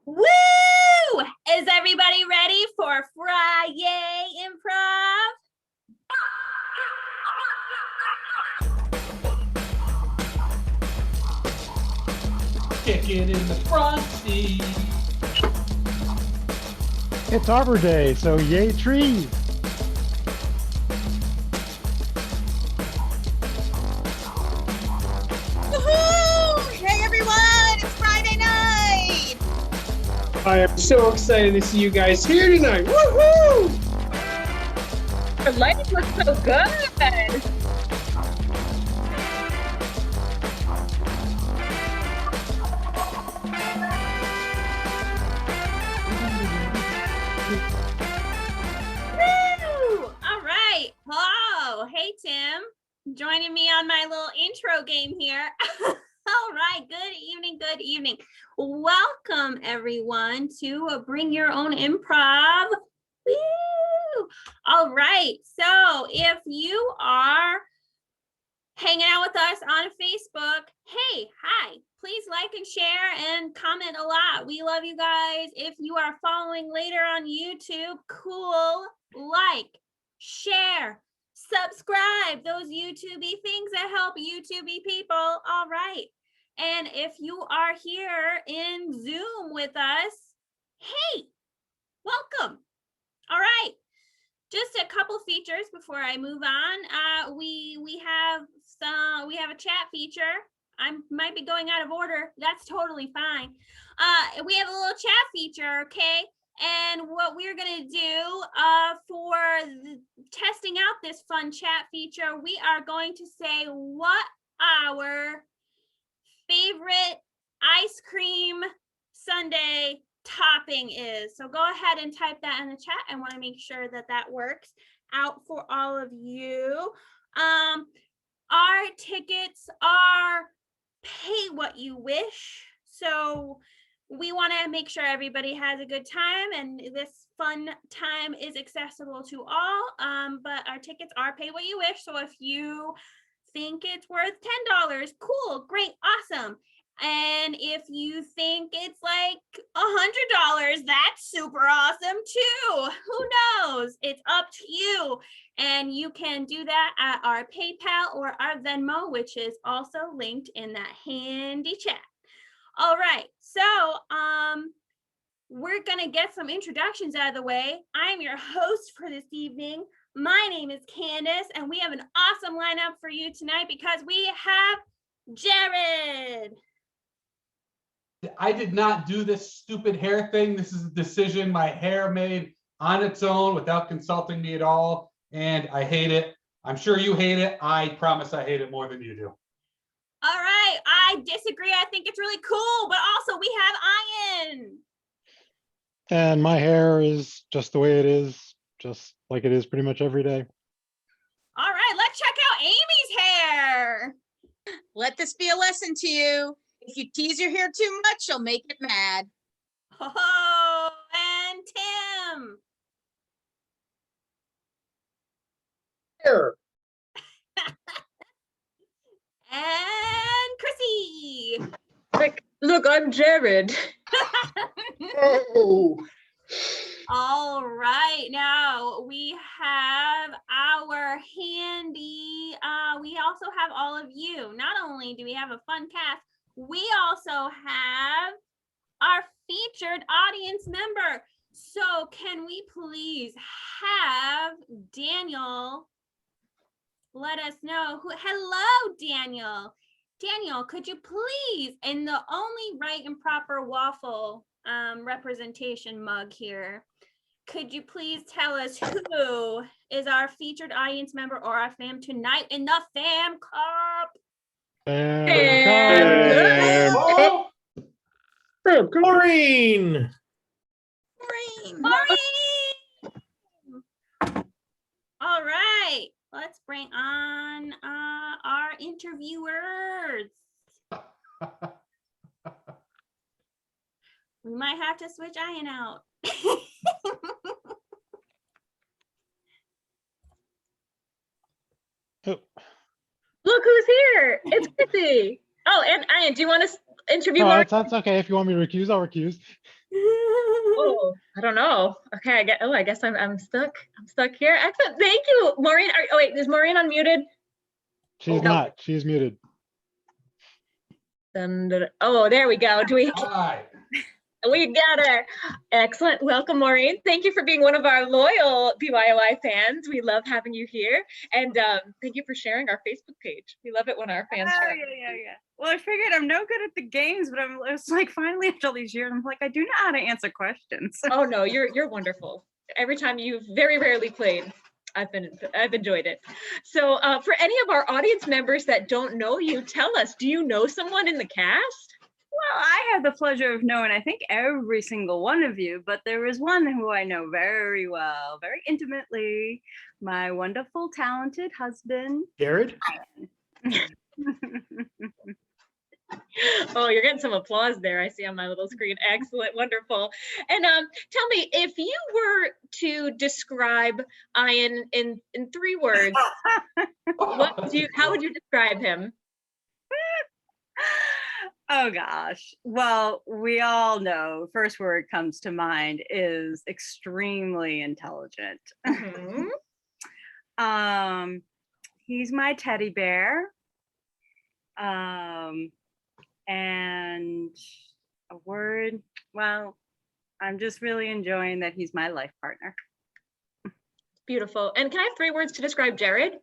Woo! Is everybody ready for Friday Improv? Kick it in the front seat. It's Arbor Day, so yay trees. Woohoo! Hey everyone, it's Friday night! I am so excited to see you guys here tonight. Woohoo! The lighting looks so good. Woo! All right. Hello. Hey, Tim. Joining me on my little intro game here. All right. Good evening. Good evening. Welcome, everyone, to Bring Your Own Improv. Woo! All right. So if you are hanging out with us on Facebook, hey, hi, please like and share and comment a lot. We love you guys. If you are following later on YouTube, cool, like, share, subscribe, those YouTubey things that help YouTubey people. All right. And if you are here in Zoom with us, hey, welcome. All right. Just a couple features before I move on. We have a chat feature. I might be going out of order. That's totally fine. We have a little chat feature, okay? And what we're gonna do for testing out this fun chat feature, we are going to say what our favorite ice cream sundae topping is. So go ahead and type that in the chat. I want to make sure that that works out for all of you. Our tickets are pay what you wish. So we want to make sure everybody has a good time, and this fun time is accessible to all. But our tickets are pay what you wish. So if you think it's worth $10, cool, great, awesome. And if you think it's like $100, that's super awesome too. Who knows? It's up to you. And you can do that at our PayPal or our Venmo, which is also linked in that handy chat. All right, so we're gonna get some introductions out of the way. I'm your host for this evening. My name is Candace, and we have an awesome lineup for you tonight because we have Jared. I did not do this stupid hair thing. This is a decision my hair made on its own without consulting me at all. And I hate it. I'm sure you hate it. I promise I hate it more than you do. All right, I disagree. I think it's really cool, but also we have Ian. And my hair is just the way it is, just like it is pretty much every day. All right, let's check out Amy's hair. Let this be a lesson to you. If you tease your hair too much, you'll make it mad. Oh, and Tim. Here. And Chrissy. Look, I'm Jared. Oh. All right, now we have our handy, we also have all of you. Not only do we have a fun cast, we also have our featured audience member. So can we please have Daniel let us know who? Hello, Daniel. Daniel, could you please, in the only right and proper waffle representation mug here, could you please tell us who is our featured audience member or our fam tonight in the fam cup? Oh, Maureen. Maureen! All right, let's bring on our interviewers. We might have to switch Ian out. Oh, Look who's here. It's Chrissy. Oh, and Ian, do you want to interview no, Mark? that's okay. If you want me to recuse, I'll recuse. Oh, I don't know. Okay, I guess I'm stuck. I'm stuck here. Excellent. Thank you, Maureen. Oh wait, is Maureen unmuted? She's No. not. She's muted. Oh, there we go. Hi. We got her. Excellent. Welcome, Maureen. Thank you for being one of our loyal BYOI fans. We love having you here. And thank you for sharing our Facebook page. We love it when our fans share. Yeah. Well, I figured I'm no good at the games, but it's like finally after all these years, I'm like, I do know how to answer questions. Oh no, you're wonderful. Every time you've very rarely played, I've enjoyed it. So for any of our audience members that don't know you, tell us, do you know someone in the cast? Well, I have the pleasure of knowing, I think, every single one of you, but there is one who I know very well, very intimately, my wonderful, talented husband. Jared? Oh, you're getting some applause there. I see on my little screen. Excellent, wonderful. And tell me, if you were to describe Ian in 3 words, how would you describe him? Oh gosh. Well, we all know first word comes to mind is extremely intelligent. Mhm. He's my teddy bear. And a word, well, I'm just really enjoying that he's my life partner. Beautiful. And can I have 3 words to describe Jared?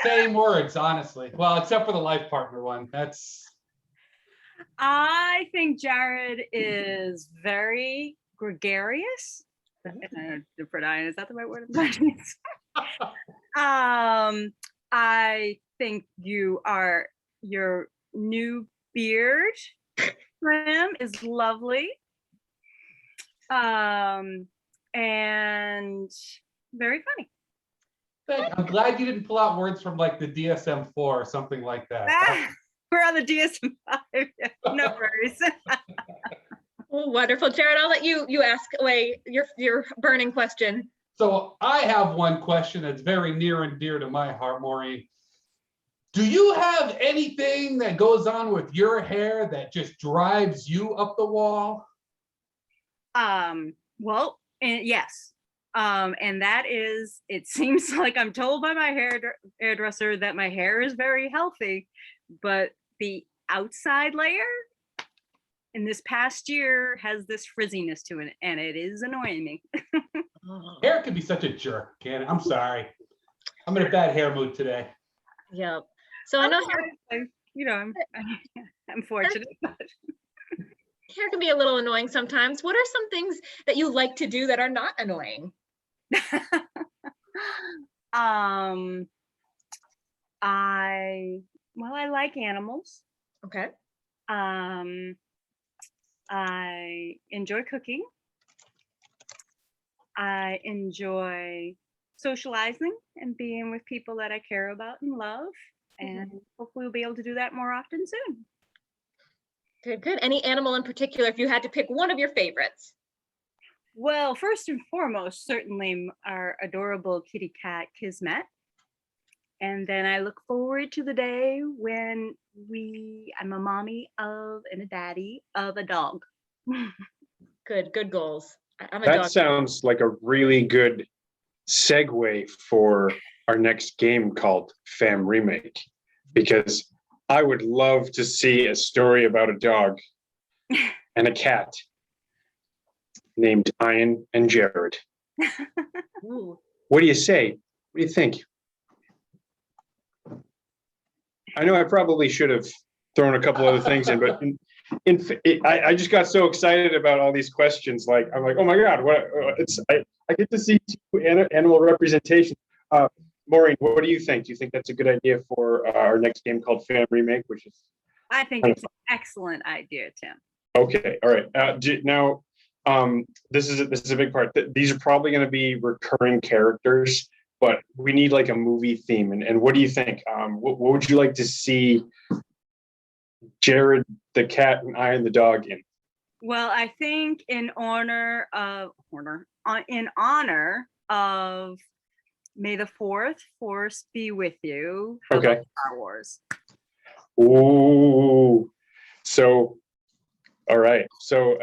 Same words, honestly. Well, except for the life partner one. That's I think Jared is very gregarious. For Diane, is that the right word? I think your new beard trim is lovely. And very funny. I'm glad you didn't pull out words from like the DSM-4 or something like that. We're on the DSM-5. No worries. Oh, wonderful. Jared, I'll let you ask away your burning question. So I have one question that's very near and dear to my heart, Maureen. Do you have anything that goes on with your hair that just drives you up the wall? Well, yes. And that is, it seems like I'm told by my hairdresser that my hair is very healthy, but the outside layer in this past year has this frizziness to it, and it is annoying me. Hair can be such a jerk, can it? I'm sorry. I'm in a bad hair mood today. Yep. So I know I'm fortunate. hair can be a little annoying sometimes. What are some things that you like to do that are not annoying? I like animals. Okay. I enjoy cooking. I enjoy socializing and being with people that I care about and love. And hopefully we'll be able to do that more often soon. Good, good. Any animal in particular, if you had to pick one of your favorites? Well, first and foremost, certainly our adorable kitty cat, Kismet. And then I look forward to the day when I'm a mommy of and a daddy of a dog. Good goals. I'm a That dog. sounds like a really good segue for our next game called Fam Remake, because I would love to see a story about a dog and a cat named Ian and Jared. Ooh. What do you say? What do you think? I know I probably should have thrown a couple other things in, but I just got so excited about all these questions. Like, I'm like, oh my God, I get to see 2 animal representation. Maureen, what do you think? Do you think that's a good idea for our next game called Fam Remake, which is? I think it's an excellent idea, Tim. Okay, all right. Now, this is a big part. These are probably going to be recurring characters, but we need like a movie theme. And what do you think? What would you like to see Jared the cat and Ian the dog in? Well, I think in honor of May the 4th Force be with you. How Okay. about Star Wars. Ooh, so All right, so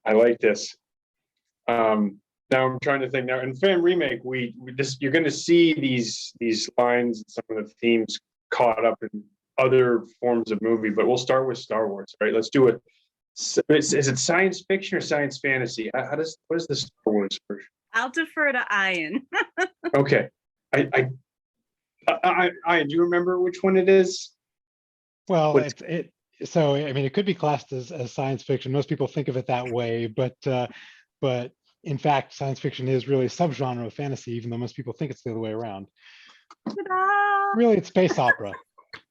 I like this. Now I'm trying to think. Now in Fan Remake, we this you're going to see these lines and some of the themes caught up in other forms of movie, but we'll start with Star Wars. Right? Let's do it. Is it science fiction or science fantasy? What is the Star Wars version? I'll defer to Ian. Okay, Ian, do you remember which one it is? Well, What's- so I mean, it could be classed as science fiction. Most people think of it that way, but in fact, science fiction is really a subgenre of fantasy, even though most people think it's the other way around. Ta-da! Really, it's space opera.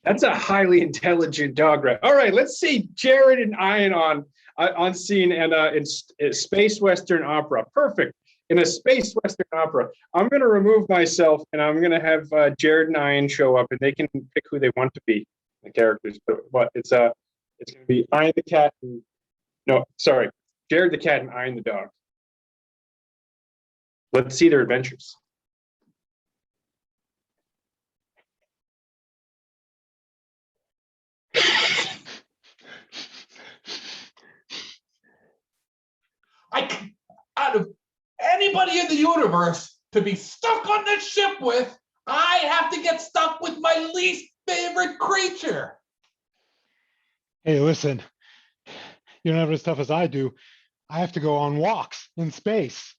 That's a highly intelligent dog, right? All right, let's see Jared and Ian on scene and in space western opera. Perfect. In a space western opera, I'm going to remove myself and I'm going to have Jared and Ian show up, and they can pick who they want to be, the characters. But it's going to be Ian the cat. Jared the cat and Ian the dog. Let's see their adventures. Out of anybody in the universe to be stuck on this ship with, I have to get stuck with my least favorite creature. Hey, listen, you don't have it as tough as I do. I have to go on walks in space.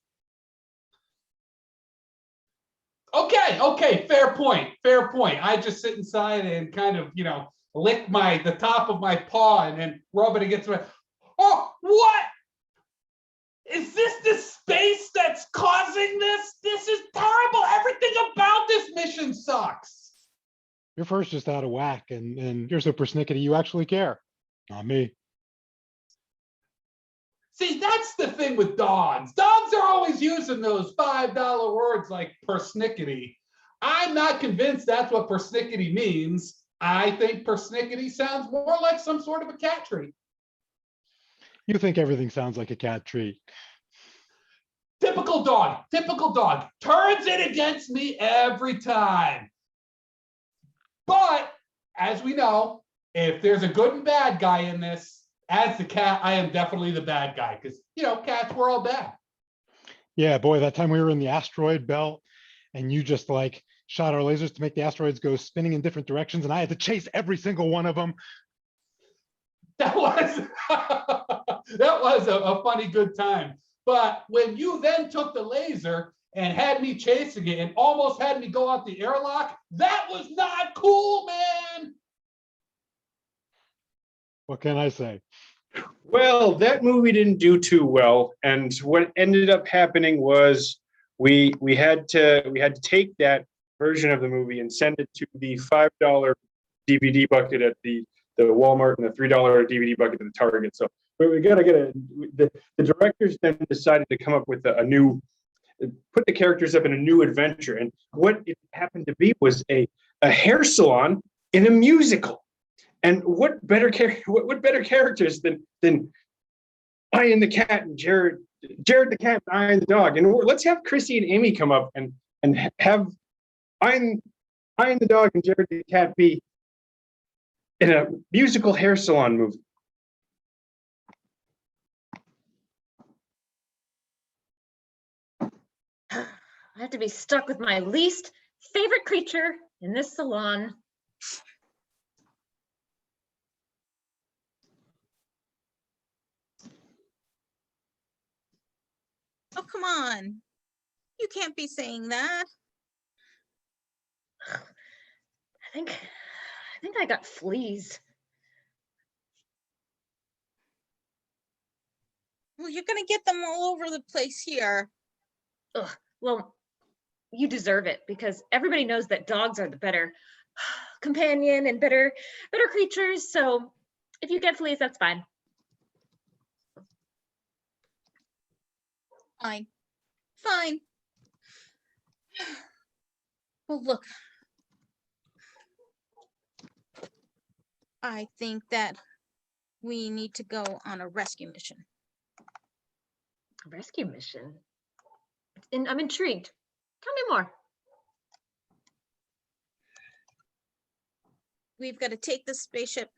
Okay, fair point. I just sit inside and kind of, lick the top of my paw and then rub it against my. Oh, what? Is this the space that's causing this? This is terrible. Everything about this mission sucks. Your fur's just out of whack, and you're so persnickety you actually care. Not me. See, that's the thing with dogs. Dogs are always using those $5 words like persnickety. I'm not convinced that's what persnickety means. I think persnickety sounds more like some sort of a cat treat. You think everything sounds like a cat treat. Typical dog. Turns it against me every time. But as we know, if there's a good and bad guy in this, as the cat, I am definitely the bad guy because, cats were all bad. Yeah, boy, that time we were in the asteroid belt and you just shot our lasers to make the asteroids go spinning in different directions, and I had to chase every single one of them. That was a funny good time. But when you then took the laser and had me chasing it and almost had me go out the airlock, that was not cool, man. What can I say? Well, that movie didn't do too well, and what ended up happening was we had to take that version of the movie and send it to the $5 DVD bucket at the Walmart and the $3 DVD bucket at the Target. So we got to get the directors then decided to come up with a new, put the characters up in a new adventure. And what it happened to be was a hair salon in a musical. And what better characters than Ian the cat and Jared the cat and Ian the dog. And let's have Chrissy and Amy come up and have Ian the dog and Jared the cat be in a musical hair salon movie. I have to be stuck with my least favorite creature in this salon. Oh, come on. You can't be saying that. I think I got fleas. Well, you're gonna get them all over the place here. Ugh, well, you deserve it because everybody knows that dogs are the better companion and better creatures. So if you get fleas, that's fine. Fine. Well, look. I think that we need to go on a rescue mission. A rescue mission? And I'm intrigued. Tell me more. We've got to take the spaceship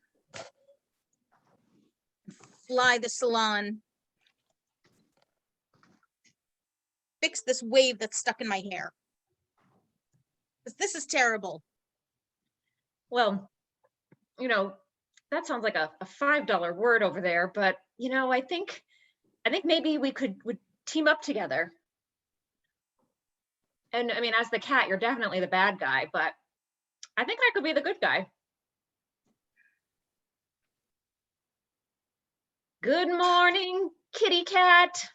fly the salon. Fix this wave that's stuck in my hair. 'Cause this is terrible. Well, that sounds like a $5 word over there, but I think maybe would team up together. And I mean, as the cat, you're definitely the bad guy, but I think I could be the good guy. Good morning, kitty cat.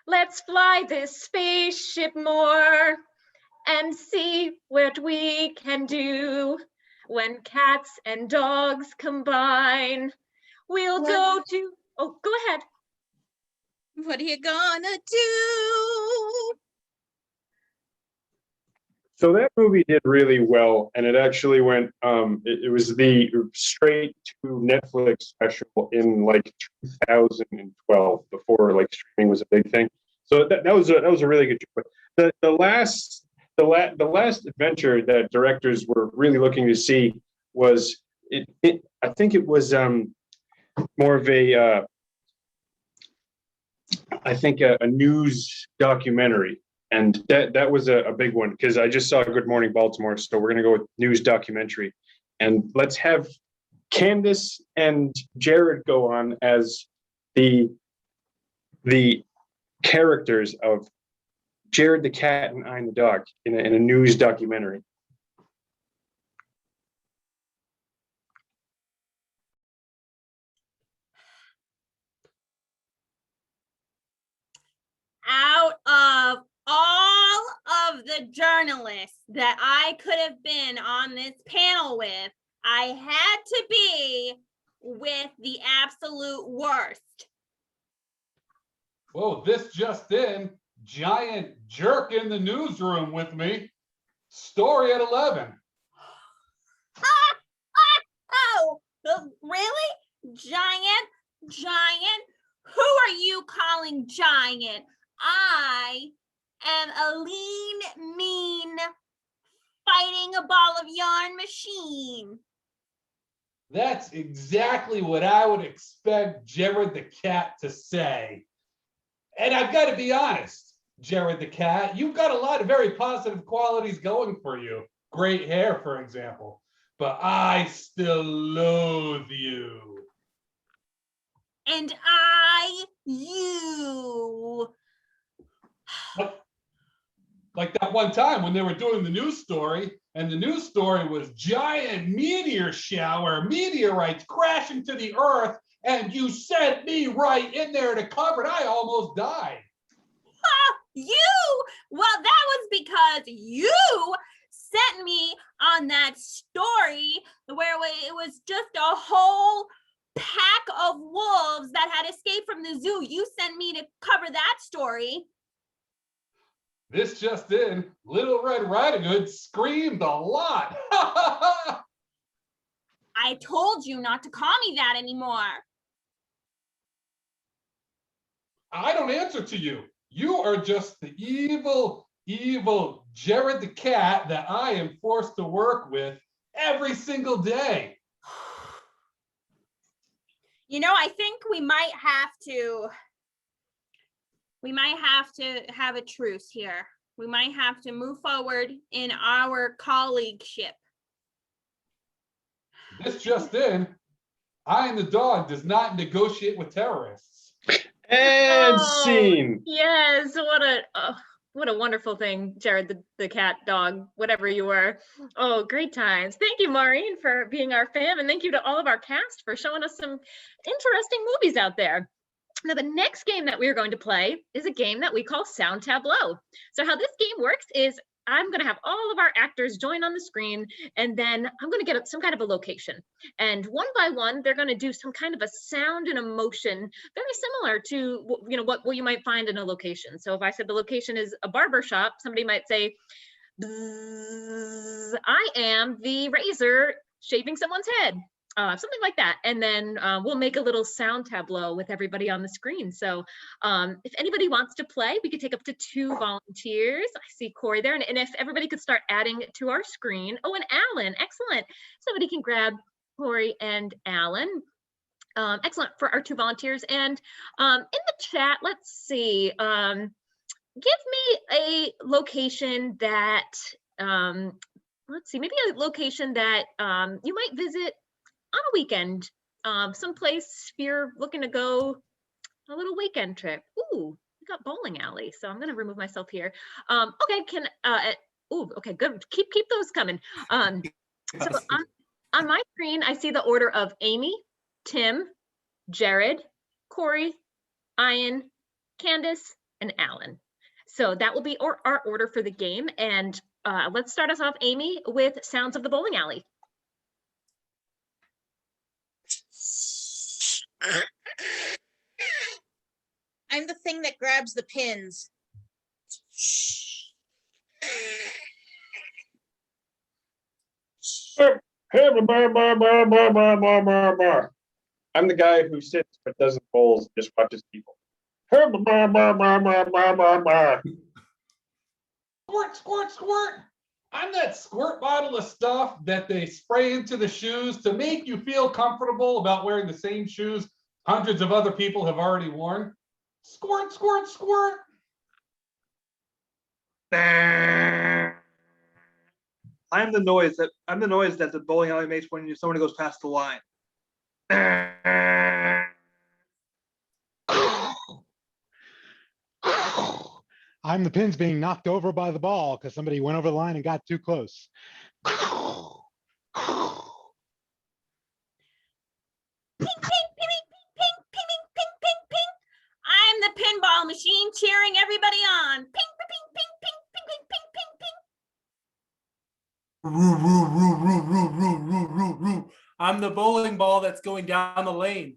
Let's fly this spaceship more and see what we can do when cats and dogs combine. We'll go to, oh, go ahead. What are you gonna do? So that movie did really well, and it actually went. It was the straight to Netflix special in like 2012, before like streaming was a big thing. So that was a really good job. The last adventure that directors were really looking to see was I think it was more of a I think a news documentary. And that was a big one, because I just saw Good Morning Baltimore, so we're gonna go with news documentary, and let's have Candace and Jared go on as the characters of Jared the cat and Ian the dog in a news documentary. Out of all of the journalists that I could have been on this panel with, I had to be with the absolute worst. Whoa, this just in, giant jerk in the newsroom with me. Story at 11. Oh, really? Giant? Who are you calling giant? I am a lean, mean, fighting a ball of yarn machine. That's exactly what I would expect Jared the cat to say. And I've got to be honest, Jared the cat, you've got a lot of very positive qualities going for you. Great hair, for example. But I still loathe you. And you. Like that one time when they were doing the news story, and the news story was giant meteor shower, meteorites crashing to the earth, and you sent me right in there to cover it. I almost died. You? Well, that was because you sent me on that story where it was just a whole pack of wolves that had escaped from the zoo. You sent me to cover that story. This just in, Little Red Riding Hood screamed a lot. I told you not to call me that anymore. I don't answer to you. You are just the evil, evil Jared the cat that I am forced to work with every single day. I think we might have to have a truce here. We might have to move forward in our colleagueship. This just in, I and the dog does not negotiate with terrorists. And scene. Yes, what a wonderful thing, Jared the cat, dog, whatever you were. Oh, great times. Thank you, Maureen, for being our fam, and thank you to all of our cast for showing us some interesting movies out there. Now, the next game that we're going to play is a game that we call Sound Tableau. So how this game works is I'm going to have all of our actors join on the screen, and then I'm going to get some kind of a location. And one by one, they're going to do some kind of a sound and emotion very similar to what you might find in a location. So if I said the location is a barber shop, somebody might say, "Bzzz, I am the razor shaving someone's head." Something like that. And then we'll make a little sound tableau with everybody on the screen. So if anybody wants to play, we could take up to 2 volunteers. I see Corey there. And if everybody could start adding to our screen. Oh, and Alan, excellent. Somebody can grab Corey and Alan. Excellent for our 2 volunteers. And in the chat, let's see, give me a location that, let's see, maybe a location that you might visit on a weekend, someplace you're looking to go a little weekend trip. Ooh, we got bowling alley, so I'm gonna remove myself here. Okay, okay, good. Keep those coming. So on my screen, I see the order of Amy, Tim, Jared, Corey, Ian, Candace, and Alan. So that will be our order for the game. And let's start us off, Amy, with Sounds of the Bowling Alley. I'm the thing that grabs the pins. I'm the guy who sits but doesn't bowls, just watches people. Squirt, squirt, squirt. I'm that squirt bottle of stuff that they spray into the shoes to make you feel comfortable about wearing the same shoes hundreds of other people have already worn. Squirt, squirt, squirt. I'm the noise that the bowling alley makes when someone goes past the line. I'm the pins being knocked over by the ball because somebody went over the line and got too close. Ping, ping, ping, ping, ping, ping, ping, ping, ping. I'm the pinball machine cheering everybody on. Ping, ping, ping, ping, ping, ping, ping, ping, ping. I'm the bowling ball that's going down the lane.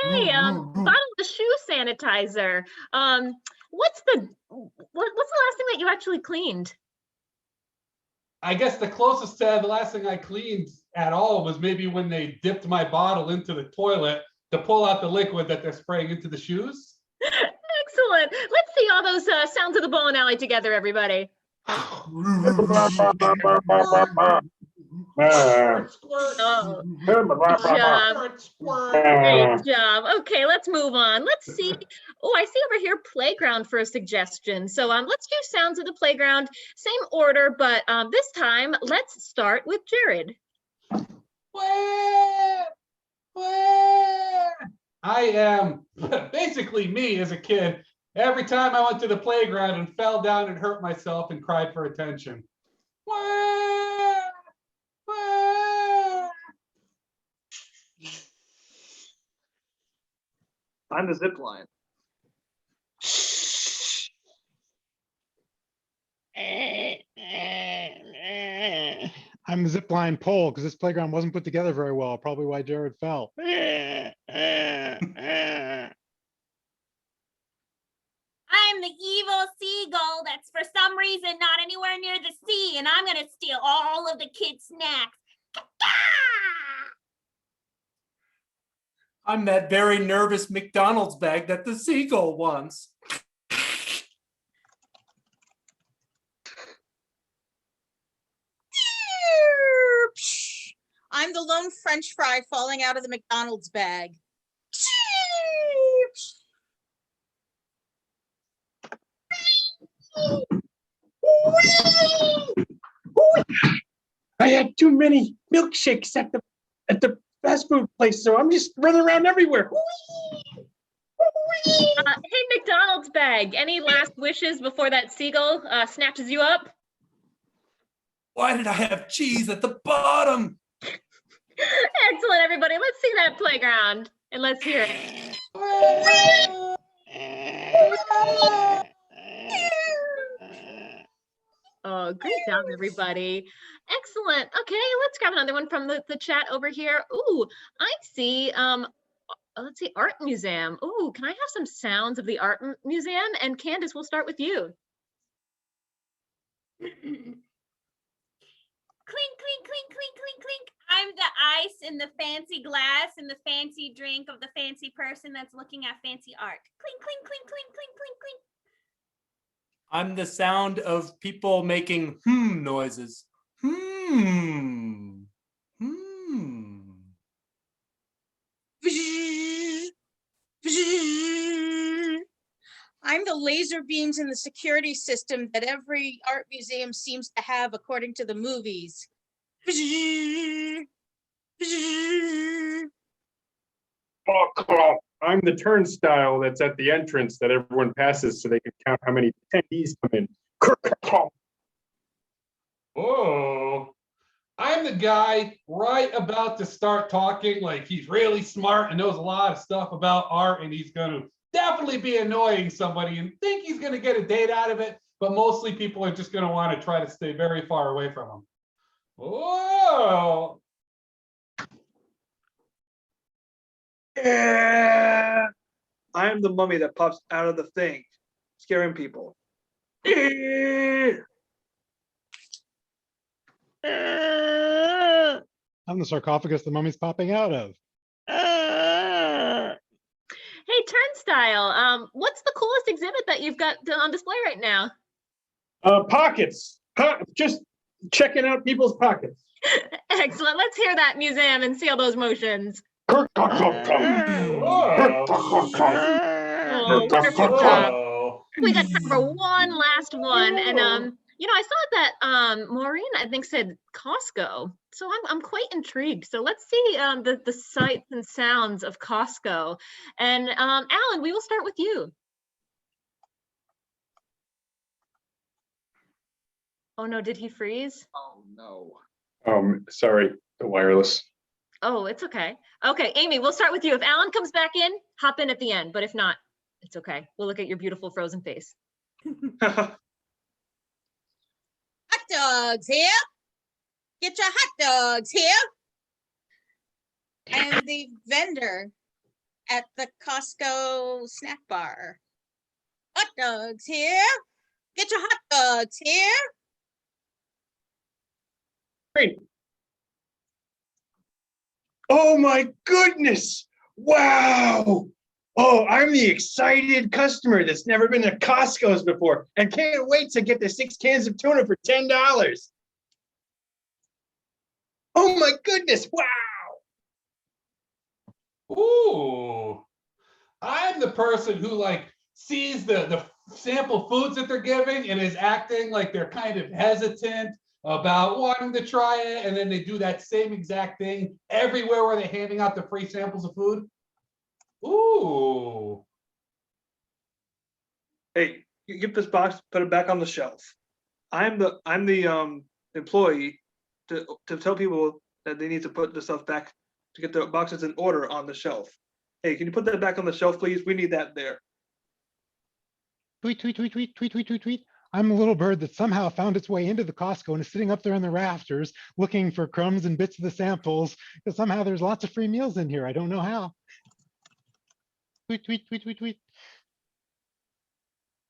Hey, bottle of shoe sanitizer. What's the last thing that you actually cleaned? I guess the closest to the last thing I cleaned at all was maybe when they dipped my bottle into the toilet to pull out the liquid that they're spraying into the shoes. Excellent. Let's see all those sounds of the bowling alley together, everybody. Squirt, squirt. Oh, Squirt, squirt. great job. Okay, let's move on. Let's see. Oh, I see over here playground for a suggestion. So let's do sounds of the playground, same order, but this time let's start with Jared. Where? I am basically me as a kid. Every time I went to the playground and fell down and hurt myself and cried for attention. Where? I'm the zip line. I'm the zipline pole because this playground wasn't put together very well. Probably why Jared fell. I'm the evil seagull that's for some reason not anywhere near the sea, and I'm gonna steal all of the kids' snacks. I'm that very nervous McDonald's bag that the seagull wants. I'm the lone French fry falling out of the McDonald's bag. I had too many milkshakes at the fast food place, so I'm just running around everywhere. Hey, McDonald's bag, any last wishes before that seagull snatches you up? Why did I have cheese at the bottom? Excellent, everybody. Let's see that playground and let's hear it. Oh, great job, everybody. Excellent. Okay, let's grab another one from the chat over here. Ooh, I see, let's see, art museum. Ooh, can I have some sounds of the art museum? And Candace, we'll start with you. Clink, clink, clink, clink, clink, clink. I'm the ice in the fancy glass and the fancy drink of the fancy person that's looking at fancy art. Clink, clink, clink, clink, clink, clink, clink. I'm the sound of people making noises. I'm the laser beams in the security system that every art museum seems to have according to the movies. I'm the turnstile that's at the entrance that everyone passes so they can count how many attendees come in. Oh, I'm the guy right about to start talking like he's really smart and knows a lot of stuff about art, and he's going to definitely be annoying somebody and think he's going to get a date out of it, but mostly people are just going to want to try to stay very far away from him. Whoa. Yeah. I'm the mummy that pops out of the thing, scaring people. I'm the sarcophagus the mummy's popping out of. Hey, Turnstile, what's the coolest exhibit that you've got on display right now? Pockets. Just checking out people's pockets. Excellent. Let's hear that, museum, and see all those motions. Whoa. Oh, wonderful job. Whoa. We got time for one last one, and you know, I saw that Maureen, I think, said Costco, so I'm quite intrigued. So let's see the sights and sounds of Costco. And Alan, we will start with you. Oh no, did he freeze? Oh no. Sorry, the wireless. Oh, it's okay. Okay, Amy, we'll start with you. If Alan comes back in, hop in at the end, but if not, it's okay. We'll look at your beautiful frozen face. Hot dogs here. Get your hot dogs here. I am the vendor at the Costco snack bar. Hot dogs here. Get your hot dogs here. Great. Oh my goodness. Wow. Oh, I'm the excited customer that's never been to Costco's before and can't wait to get the 6 cans of tuna for $10. Oh my goodness. Wow. Ooh. I'm the person who like sees the sample foods that they're giving and is acting like they're kind of hesitant about wanting to try it, and then they do that same exact thing everywhere where they're handing out the free samples of food. Ooh. Hey, you get this box, put it back on the shelf. I'm the employee to tell people that they need to put the stuff back to get the boxes in order on the shelf. Hey, can you put that back on the shelf, please? We need that there. Tweet, tweet, tweet, tweet, tweet, tweet, tweet, tweet. I'm a little bird that somehow found its way into the Costco and is sitting up there in the rafters looking for crumbs and bits of the samples, because somehow there's lots of free meals in here. I don't know how. Tweet, tweet, tweet, tweet, tweet.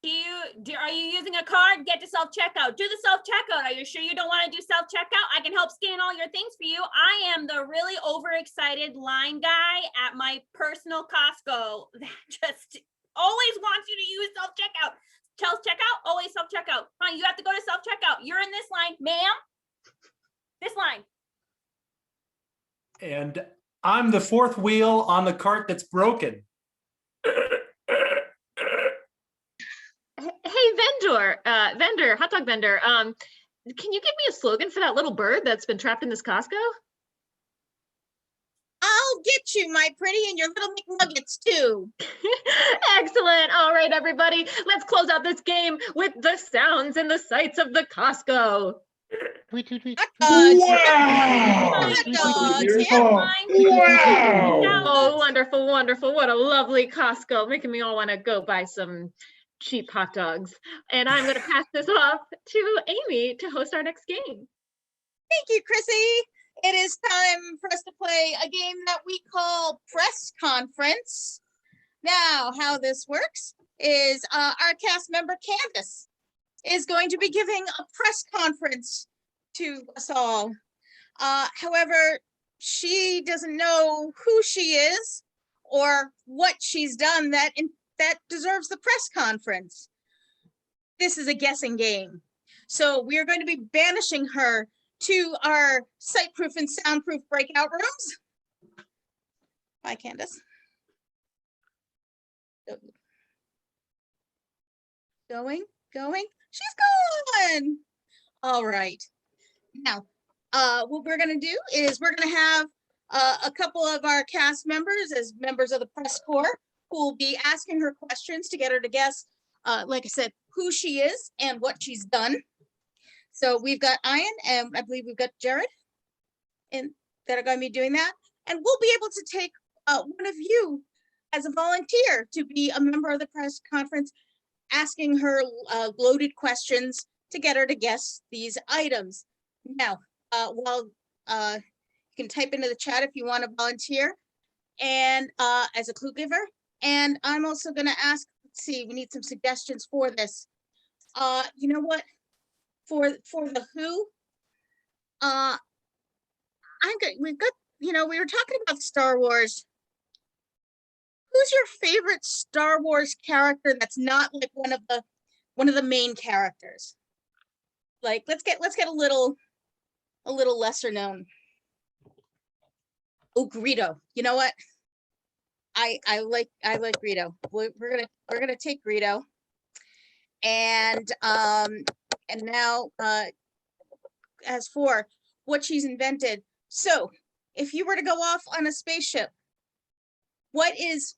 Are you using a card? Get to self-checkout. Do the self-checkout. Are you sure you don't want to do self-checkout? I can help scan all your things for you. I am the really overexcited line guy at my personal Costco that just always wants you to use self-checkout. Self-checkout, always self-checkout. Fine, you have to go to self-checkout. You're in this line, ma'am. This line. And I'm the fourth wheel on the cart that's broken. Hey, vendor, hot dog vendor, can you give me a slogan for that little bird that's been trapped in this Costco? I'll get you, my pretty, and your little McNuggets too. Excellent. All right, everybody, let's close out this game with the sounds and the sights of the Costco. Tweet, tweet, tweet. Hot dogs. Wow. Hot dogs. Wow. Oh, wonderful, wonderful. What a lovely Costco, making me all want to go buy some cheap hot dogs. And I'm going to pass this off to Amy to host our next game. Thank you, Chrissy. It is time for us to play a game that we call Press Conference. Now, how this works is our cast member, Candace, is going to be giving a press conference to us all. However, she doesn't know who she is or what she's done that deserves the press conference. This is a guessing game. So we are going to be banishing her to our site-proof and soundproof breakout rooms. Bye, Candace. Going. She's gone. All right. Now, what we're gonna do is we're gonna have a couple of our cast members as members of the press corps who will be asking her questions to get her to guess, like I said, who she is and what she's done. So we've got Ian and I believe we've got Jared and that are going to be doing that. And we'll be able to take one of you as a volunteer to be a member of the press conference, asking her loaded questions to get her to guess these items. Now, you can type into the chat if you want to volunteer and as a clue giver. And I'm also going to ask, let's see, we need some suggestions for this. You know what? For the who, we've got, we were talking about Star Wars. Who's your favorite Star Wars character that's not like one of the main characters? Like, let's get a little lesser known. Oh, Greedo. You know what? I like Greedo. We're gonna take Greedo. And now as for what she's invented. So if you were to go off on a spaceship, what is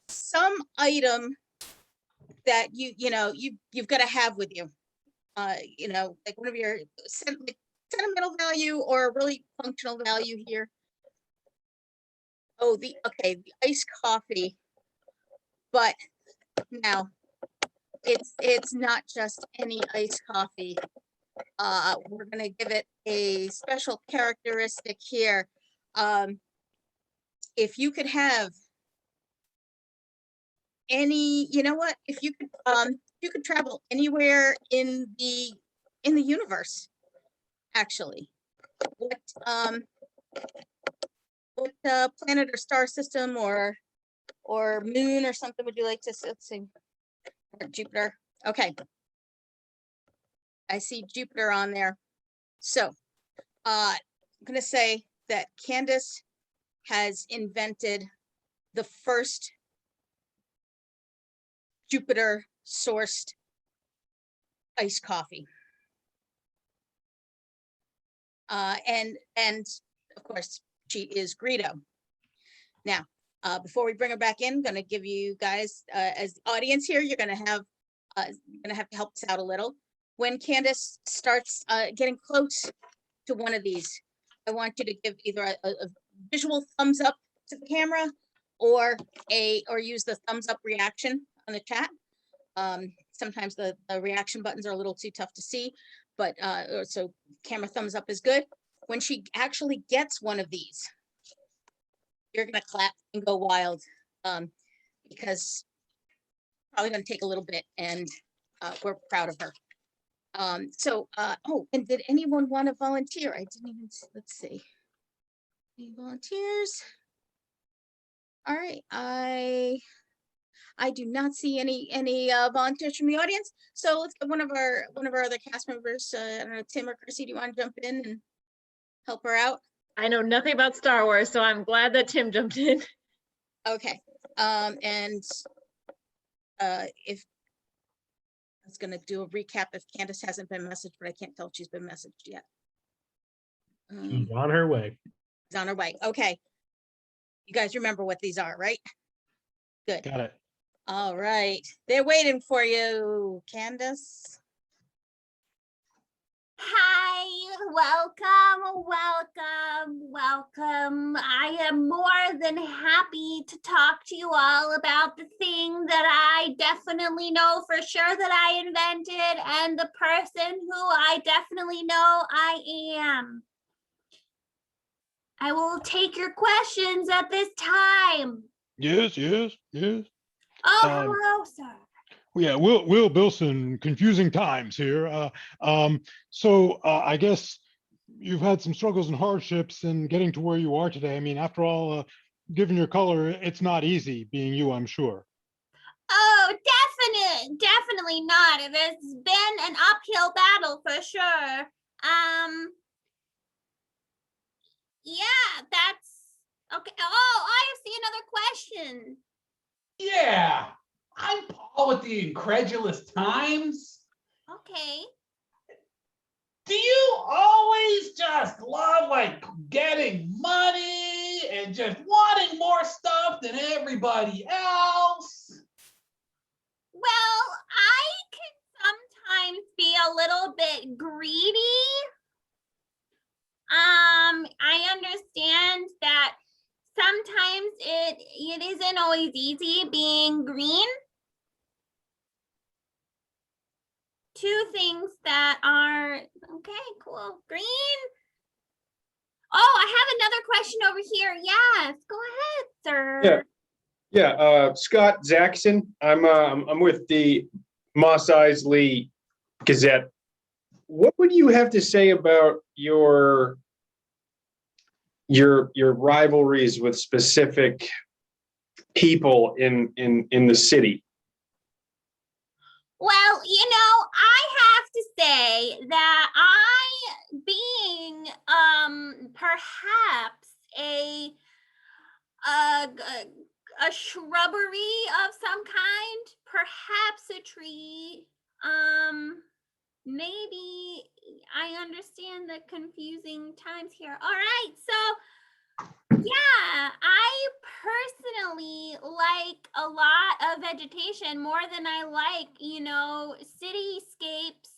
some item that you've got to have with you? Like one of your sentimental value or really functional value here. Oh, the iced coffee. But now it's not just any iced coffee. We're gonna give it a special characteristic here. If you could have any, if you could travel anywhere in the universe, actually, what planet or star system or moon or something would you like to, let's see, Jupiter? Okay, I see Jupiter on there. So I'm gonna say that Candace has invented the first Jupiter sourced iced coffee. And of course she is Greedo. Now, before we bring her back in, I'm gonna give you guys, as the audience here, you're gonna have to help us out a little. When Candace starts getting close to one of these, I want you to give either a visual thumbs up to the camera or use the thumbs up reaction on the chat. Sometimes the reaction buttons are a little too tough to see, but so camera thumbs up is good. When she actually gets one of these, you're gonna clap and go wild, because probably gonna take a little bit, and we're proud of her. Oh, and did anyone want to volunteer? I didn't even, let's see. Any volunteers? All right, I do not see any volunteers from the audience. So let's get one of our other cast members. I don't know, Tim or Chrissy, do you want to jump in and help her out? I know nothing about Star Wars, so I'm glad that Tim jumped in. Okay, and if I was gonna do a recap if Candace hasn't been messaged, but I can't tell if she's been messaged yet. She's on her way. She's on her way. Okay. You guys remember what these are, right? Good. Got it. All right. They're waiting for you, Candace. Hi, welcome. I am more than happy to talk to you all about the thing that I definitely know for sure that I invented and the person who I definitely know I am. I will take your questions at this time. Yes. Oh, hello, sir. Yeah, Will Bilson, confusing times here. So I guess you've had some struggles and hardships in getting to where you are today. I mean, after all, given your color, it's not easy being you, I'm sure. Oh, definitely not. It's been an uphill battle for sure. Yeah, that's okay. Oh, I see another question. Yeah. I'm Paul with the Incredulous Times. Okay. Do you always just love like getting money and just wanting more stuff than everybody else? Well, I can sometimes be a little bit greedy. I understand that sometimes it isn't always easy being green. Two things that are okay, cool. Green. Oh, I have another question over here. Yes, go ahead, sir. Yeah, Scott Zaxon. I'm with the Moss Isley Gazette. What would you have to say about your rivalries with specific people in the city? Well, I have to say that being perhaps a shrubbery of some kind, perhaps a tree, maybe I understand the confusing times here. All right, so yeah, I personally like a lot of vegetation more than I like, cityscapes.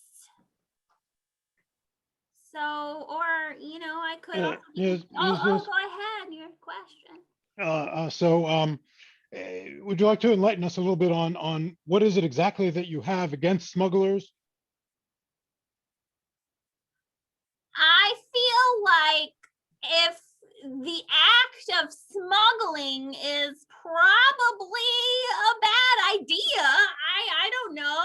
So, or, I could also Yes, go ahead, your question. would you like to enlighten us a little bit on what is it exactly that you have against smugglers? I feel like if the act of smuggling is probably a bad idea. I don't know.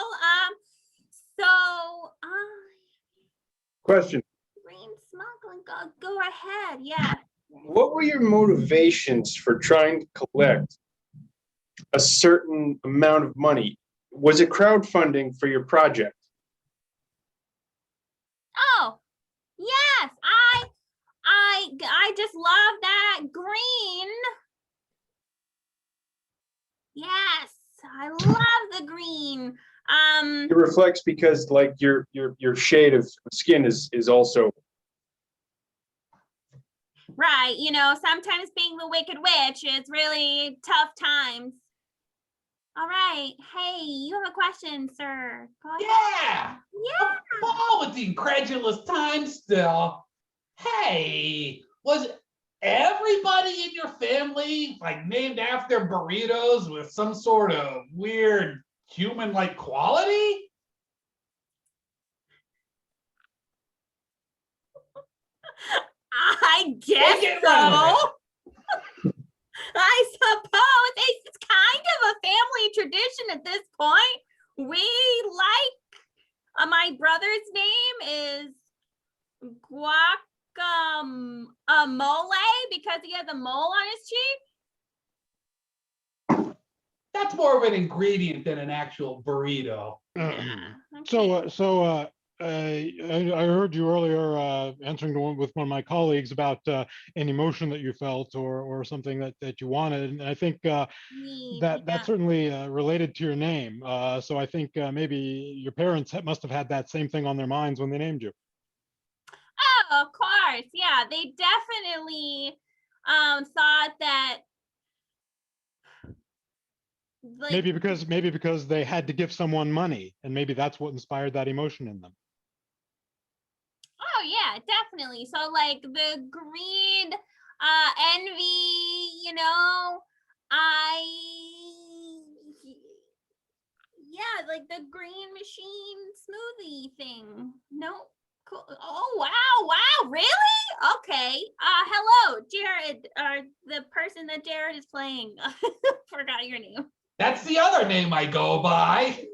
Question. Green smuggling, go ahead. Yeah. What were your motivations for trying to collect a certain amount of money? Was it crowdfunding for your project? Oh, yes. I just love that green. Yes, I love the green. It reflects because like your shade of skin is also right. Sometimes being the Wicked Witch is really tough times. All right. Hey, you have a question, sir. Go ahead. Yeah. Yeah. Paul with the Incredulous Times still. Hey, was everybody in your family like named after burritos with some sort of weird human-like quality? I guess so. I suppose it's kind of a family tradition at this point. We like, my brother's name is Guacamole because he has a mole on his cheek. That's more of an ingredient than an actual burrito. Okay. I heard you earlier answering to with one of my colleagues about an emotion that you felt or something that you wanted, and I think that certainly related to your name. So I think maybe your parents must have had that same thing on their minds when they named you. Oh, of course, yeah, they definitely thought that. Like, maybe because they had to give someone money, and maybe that's what inspired that emotion in them. Oh yeah, definitely. So like the greed, envy, like the green machine smoothie thing. No, cool. Oh wow, really? Okay. Hello, Jared, the person that Jared is playing. Forgot your name. That's the other name I go by.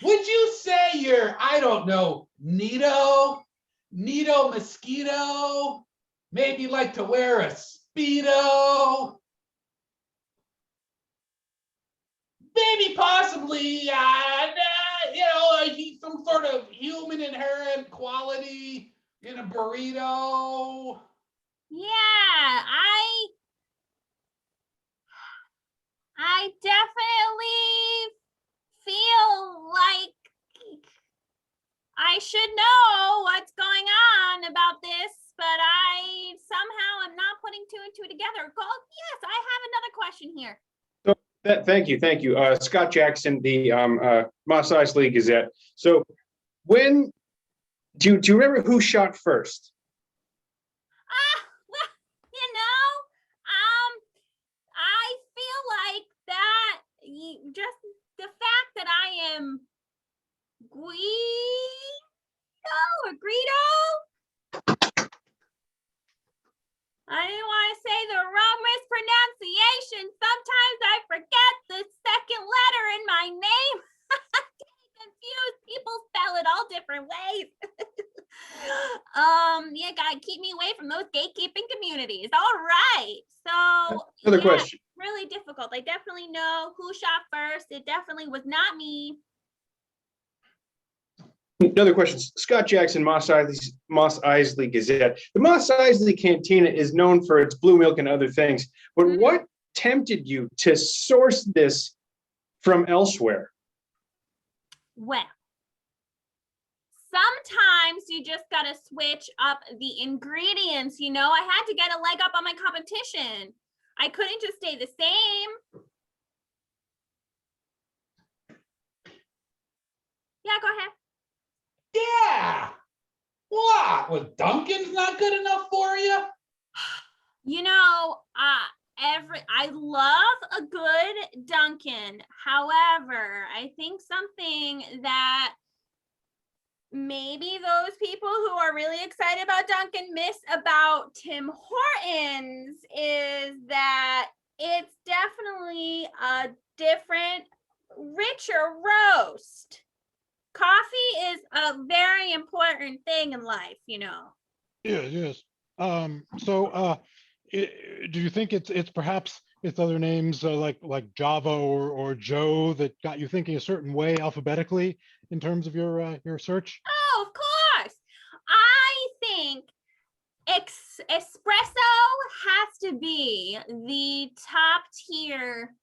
Would you say you're, I don't know, Neato mosquito? Maybe like to wear a Speedo? Maybe possibly, some sort of human inherent quality in a burrito. Yeah, I definitely should know what's going on about this, but I somehow am not putting two and two together. Yes, I have another question here. So thank you. Scott Jackson, the Moss Isley Gazette. So when do you remember who shot first? Well, I feel like that just the fact that I am Greedo. I didn't want to say the wrong mispronunciation. Sometimes I forget the second letter in my name. I'm getting confused. People spell it all different ways. You gotta keep me away from those gatekeeping communities. All right. So Another question. Really difficult. I definitely know who shot first. It definitely was not me. Another question. Scott Jackson, Moss Isley Gazette. The Moss Isley Cantina is known for its blue milk and other things, but what tempted you to source this from elsewhere? Well, sometimes you just gotta switch up the ingredients. I had to get a leg up on my competition. I couldn't just stay the same. Yeah, go ahead. Yeah. What? Was Dunkin's not good enough for you? I love a good Dunkin'. However, I think something that maybe those people who are really excited about Dunkin' miss about Tim Hortons is that it's definitely a different, richer roast. Coffee is a very important thing in life, Yes. Do you think it's perhaps it's other names like Java or Joe that got you thinking a certain way alphabetically in terms of your search? Oh, of course. I think espresso has to be the top tier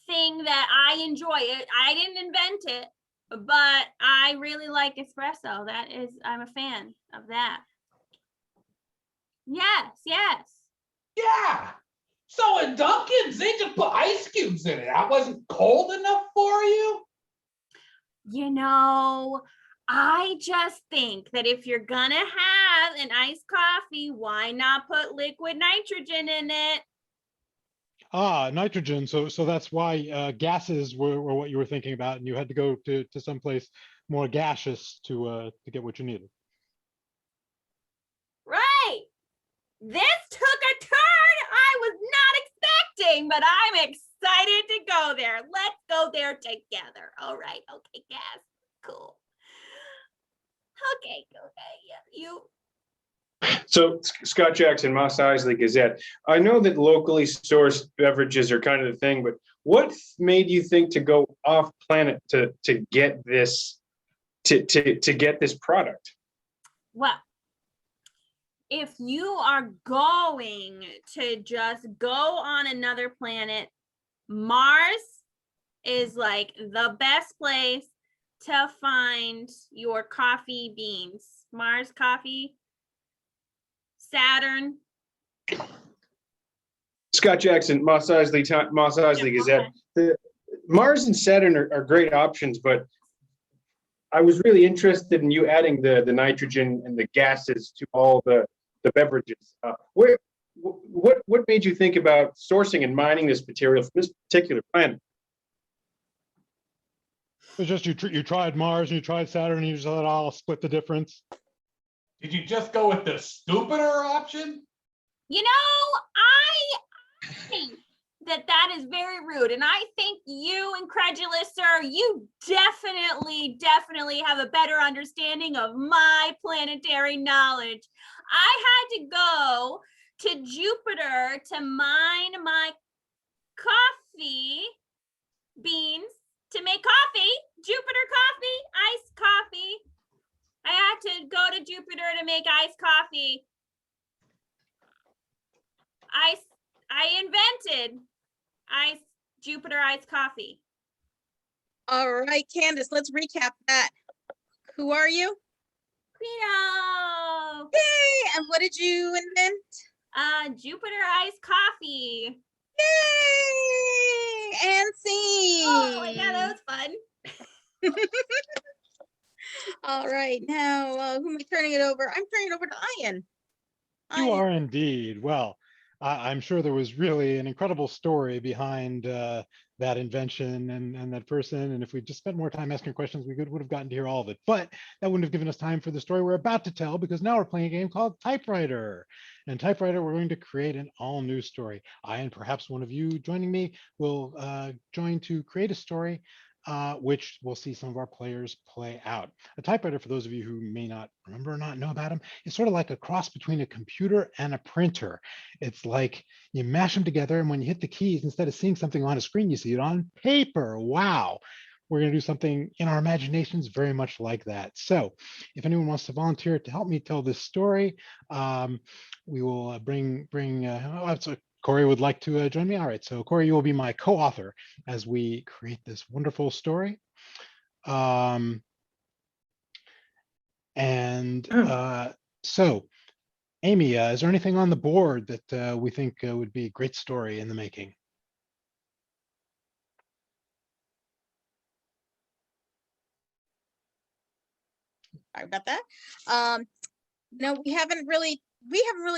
thing that I enjoy. I didn't invent it, but I really like espresso. I'm a fan of that. Yes. Yeah. So at Dunkin's, they just put ice cubes in it. That wasn't cold enough for you? I just think that if you're gonna have an iced coffee, why not put liquid nitrogen in it? Nitrogen. So that's why gases were what you were thinking about, and you had to go to someplace more gaseous to get what you needed. Right. This took a turn I was not expecting, but I'm excited to go there. Let's go there together. All right. Okay, gas. Cool. Okay. Yeah, you. So Scott Jackson, Moss Isley Gazette. I know that locally sourced beverages are kind of the thing, but what made you think to go off planet to get this to get this product? Well, if you are going to just go on another planet, Mars is like the best place to find your coffee beans. Mars coffee, Saturn. Scott Jackson, Moss Isley Gazette. Mars and Saturn are great options, but I was really interested in you adding the nitrogen and the gases to all the beverages. What made you think about sourcing and mining this material from this particular planet? It's just you tried Mars and you tried Saturn and you just thought, I'll split the difference. Did you just go with the stupider option? I think that is very rude. And I think you, incredulous sir, you definitely have a better understanding of my planetary knowledge. I had to go to Jupiter to mine my coffee beans to make coffee. Jupiter coffee, iced coffee. I had to go to Jupiter to make iced coffee. I invented Jupiter iced coffee. All right, Candace, let's recap that. Who are you? Credo. Yay! And what did you invent? Jupiter iced coffee. Yay! And scene. Oh, yeah, that was fun. All right, now who am I turning it over? I'm turning it over to Ian. You Ian. are indeed. Well, I'm sure there was really an incredible story behind that invention and that person. And if we just spent more time asking questions, we would have gotten to hear all of it. But that wouldn't have given us time for the story we're about to tell, because now we're playing a game called Typewriter. And Typewriter, we're going to create an all new story. I and perhaps one of you joining me will join to create a story, which we'll see some of our players play out. A typewriter, for those of you who may not remember or not know about them, is sort of like a cross between a computer and a printer. It's like you mash them together, and when you hit the keys, instead of seeing something on a screen, you see it on paper. Wow. We're going to do something in our imaginations very much like that. So if anyone wants to volunteer to help me tell this story, we will bring Corey would like to join me. All right, so Corey, you will be my co-author as we create this wonderful story. So Amy, is there anything on the board that we think would be a great story in the making? Sorry about that. No, we haven't really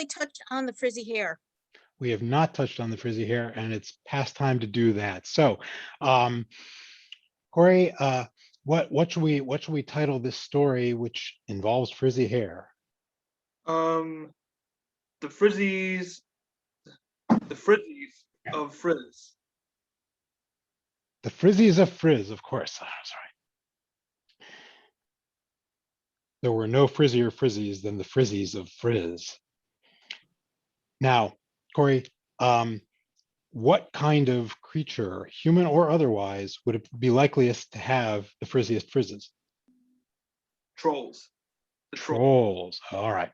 touched on the frizzy hair. We have not touched on the frizzy hair, and it's past time to do that. So, Corey, what should we title this story, which involves frizzy hair? The frizzies of Frizz. The frizzies of Frizz, of course. Oh, sorry. There were no frizzier frizzies than the frizzies of Frizz. Now, Corey, what kind of creature, human or otherwise, would it be likeliest to have the frizziest frizzes? Trolls. The Trolls. All right.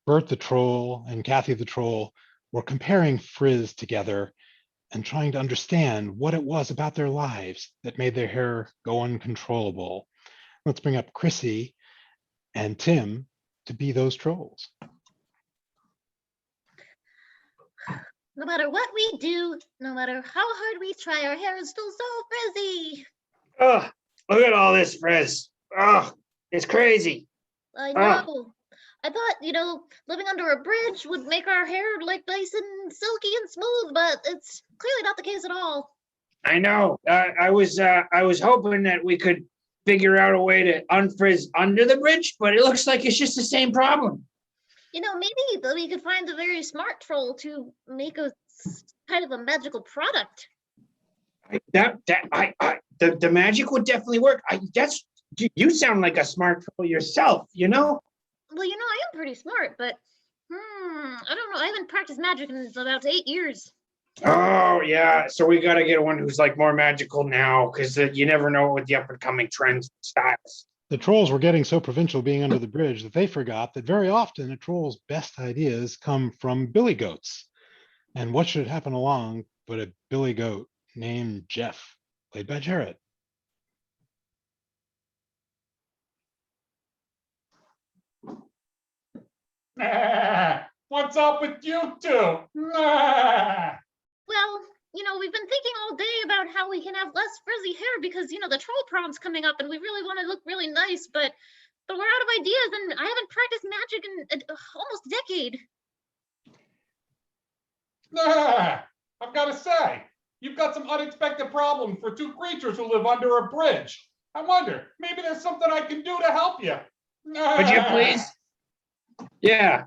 Bert the troll and Kathy the troll were comparing frizz together and trying to understand what it was about their lives that made their hair go uncontrollable. Let's bring up Chrissy and Tim to be those trolls. No matter what we do, no matter how hard we try, our hair is still so frizzy. Oh, look at all this frizz. Oh, it's crazy. I know. I thought, living under a bridge would make our hair like nice and silky and smooth, but it's clearly not the case at all. I know. I was hoping that we could figure out a way to unfrizz under the bridge, but it looks like it's just the same problem. Maybe we could find a very smart troll to make a kind of a magical product. The magic would definitely work. You sound like a smart troll yourself, Well, I am pretty smart, but I don't know. I haven't practiced magic in about 8 years. Oh yeah, so we got to get one who's like more magical now, because you never know with the up and coming trends and styles. The trolls were getting so provincial being under the bridge that they forgot that very often a troll's best ideas come from billy goats. And what should happen along but a billy goat named Jeff, played by Jared. What's up with you two? Well, we've been thinking all day about how we can have less frizzy hair because, the troll prom's coming up and we really want to look really nice, but we're out of ideas and I haven't practiced magic in almost a decade. I've got to say, you've got some unexpected problems for two creatures who live under a bridge. I wonder, maybe there's something I can do to help you. Would you please? Yeah.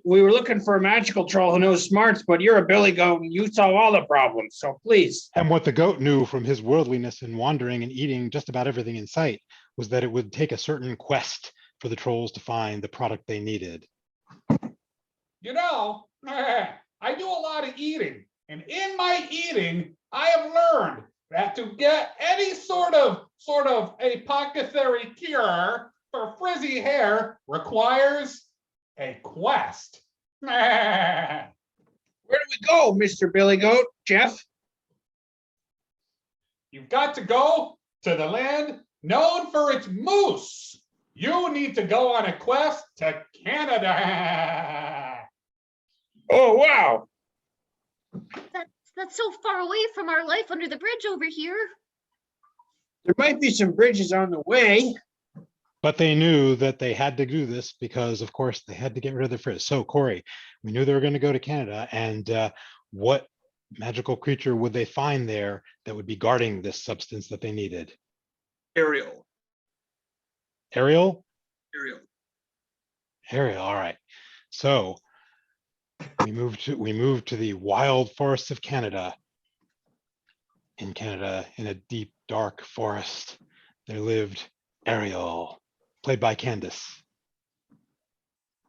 We were looking for a magical troll who knows smarts, but you're a billy goat and you solve all the problems, so please. And what the goat knew from his worldliness and wandering and eating just about everything in sight was that it would take a certain quest for the trolls to find the product they needed. I do a lot of eating, and in my eating, I have learned that to get any sort of apothecary cure for frizzy hair requires a quest. Where do we go, Mr. Billy Goat? Jeff? You've got to go to the land known for its moose. You need to go on a quest to Canada. Oh, wow. That's so far away from our life under the bridge over here. There might be some bridges on the way. But they knew that they had to do this because, of course, they had to get rid of the frizz. So, Corey, we knew they were going to go to Canada, and what magical creature would they find there that would be guarding this substance that they needed? Ariel. Ariel? Ariel. Ariel, all right. So we moved to the wild forests of Canada. In Canada, in a deep, dark forest, there lived Ariel, played by Candace,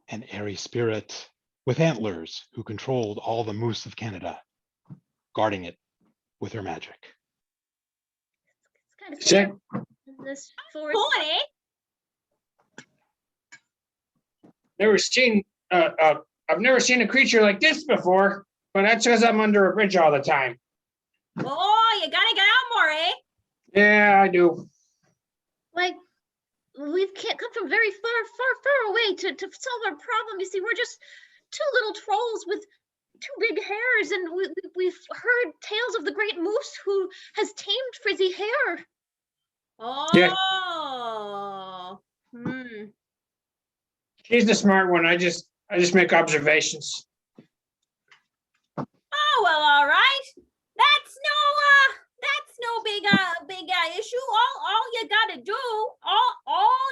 an airy spirit with antlers who controlled all the moose of Canada, guarding it with her magic. It's kind of Check. in this forest. Boy, I've never seen a creature like this before, but that's because I'm under a bridge all the time. oh, you gotta get out more, eh? Yeah, I do. Like, we can't come from very far away to solve our problem. You see, we're just two little trolls with two big hairs, and we've heard tales of the great moose who has tamed frizzy hair. Oh. She's the smart one. I just make observations. Oh, well, all right. That's no big issue. All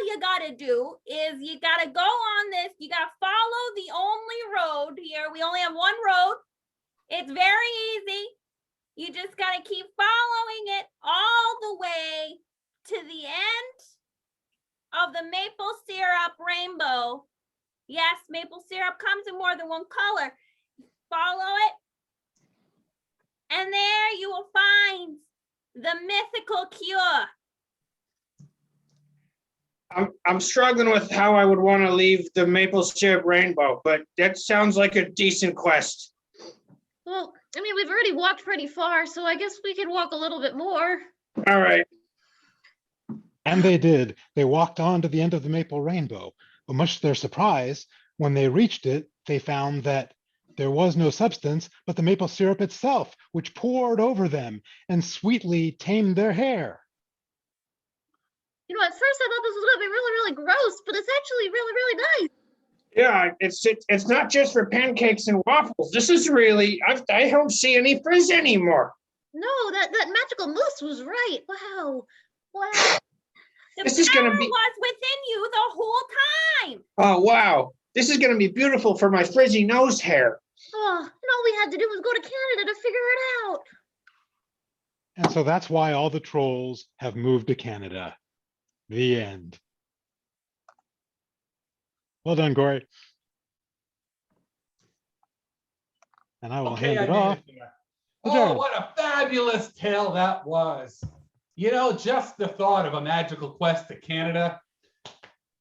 you gotta do is you gotta go on this. You gotta follow the only road here. We only have one road. It's very easy. You just gotta keep following it all the way to the end of the maple syrup rainbow. Yes, maple syrup comes in more than one color. Follow it. And there you will find the mythical cure. I'm struggling with how I would want to leave the maple syrup rainbow, but that sounds like a decent quest. Well, I mean, we've already walked pretty far, so I guess we could walk a little bit more. All right. And they did. They walked on to the end of the maple rainbow. But much to their surprise, when they reached it, they found that there was no substance but the maple syrup itself, which poured over them and sweetly tamed their hair. You know, at first I thought this was gonna be really, really gross, but it's actually really, really nice. Yeah, it's not just for pancakes and waffles. This is really, I don't see any frizz anymore. No, that magical moose was right. Wow. Wow. The This is gonna power be- was within you the whole time. Oh, wow. This is going to be beautiful for my frizzy nose hair. Oh, and all we had to do was go to Canada to figure it out. And so that's why all the trolls have moved to Canada. The end. Well done, Corey. And I will hand it off. Oh, what a fabulous tale that was. You know, just the thought of a magical quest to Canada.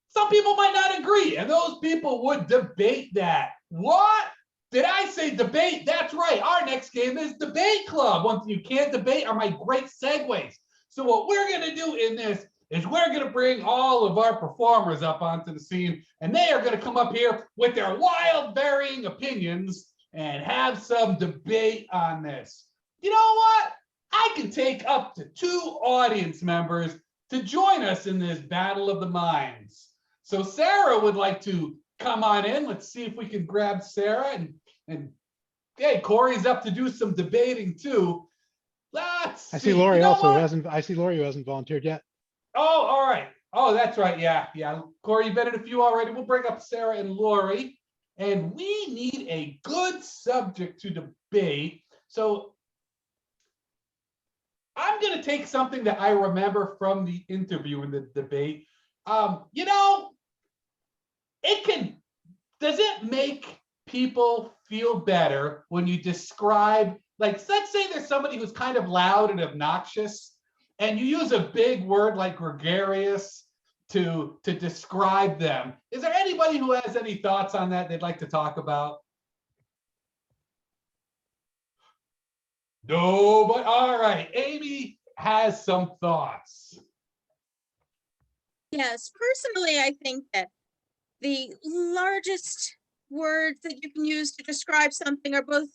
Some people might not agree, and those people would debate that. What? Did I say debate? That's right. Our next game is Debate Club. One thing you can't debate are my great segues. So what we're going to do in this is we're going to bring all of our performers up onto the scene, and they are going to come up here with their wild, varying opinions and have some debate on this. You know what? I can take up to 2 audience members to join us in this battle of the minds. So Sarah would like to come on in. Let's see if we can grab Sarah, and hey, Corey's up to do some debating too. Let's I see Lori also hasn't. I see Lori who hasn't volunteered yet. Oh, all right. Oh, that's right. Yeah. Corey, you've been in a few already. We'll bring up Sarah and Lori, and we need a good subject to debate. So I'm going to take something that I remember from the interview in the debate. You know, does it make people feel better when you describe, like, let's say there's somebody who's kind of loud and obnoxious, and you use a big word like gregarious to describe them. Is there anybody who has any thoughts on that they'd like to talk about? No, but all right. Amy, has some thoughts. Yes, personally, I think that the largest words that you can use to describe something are both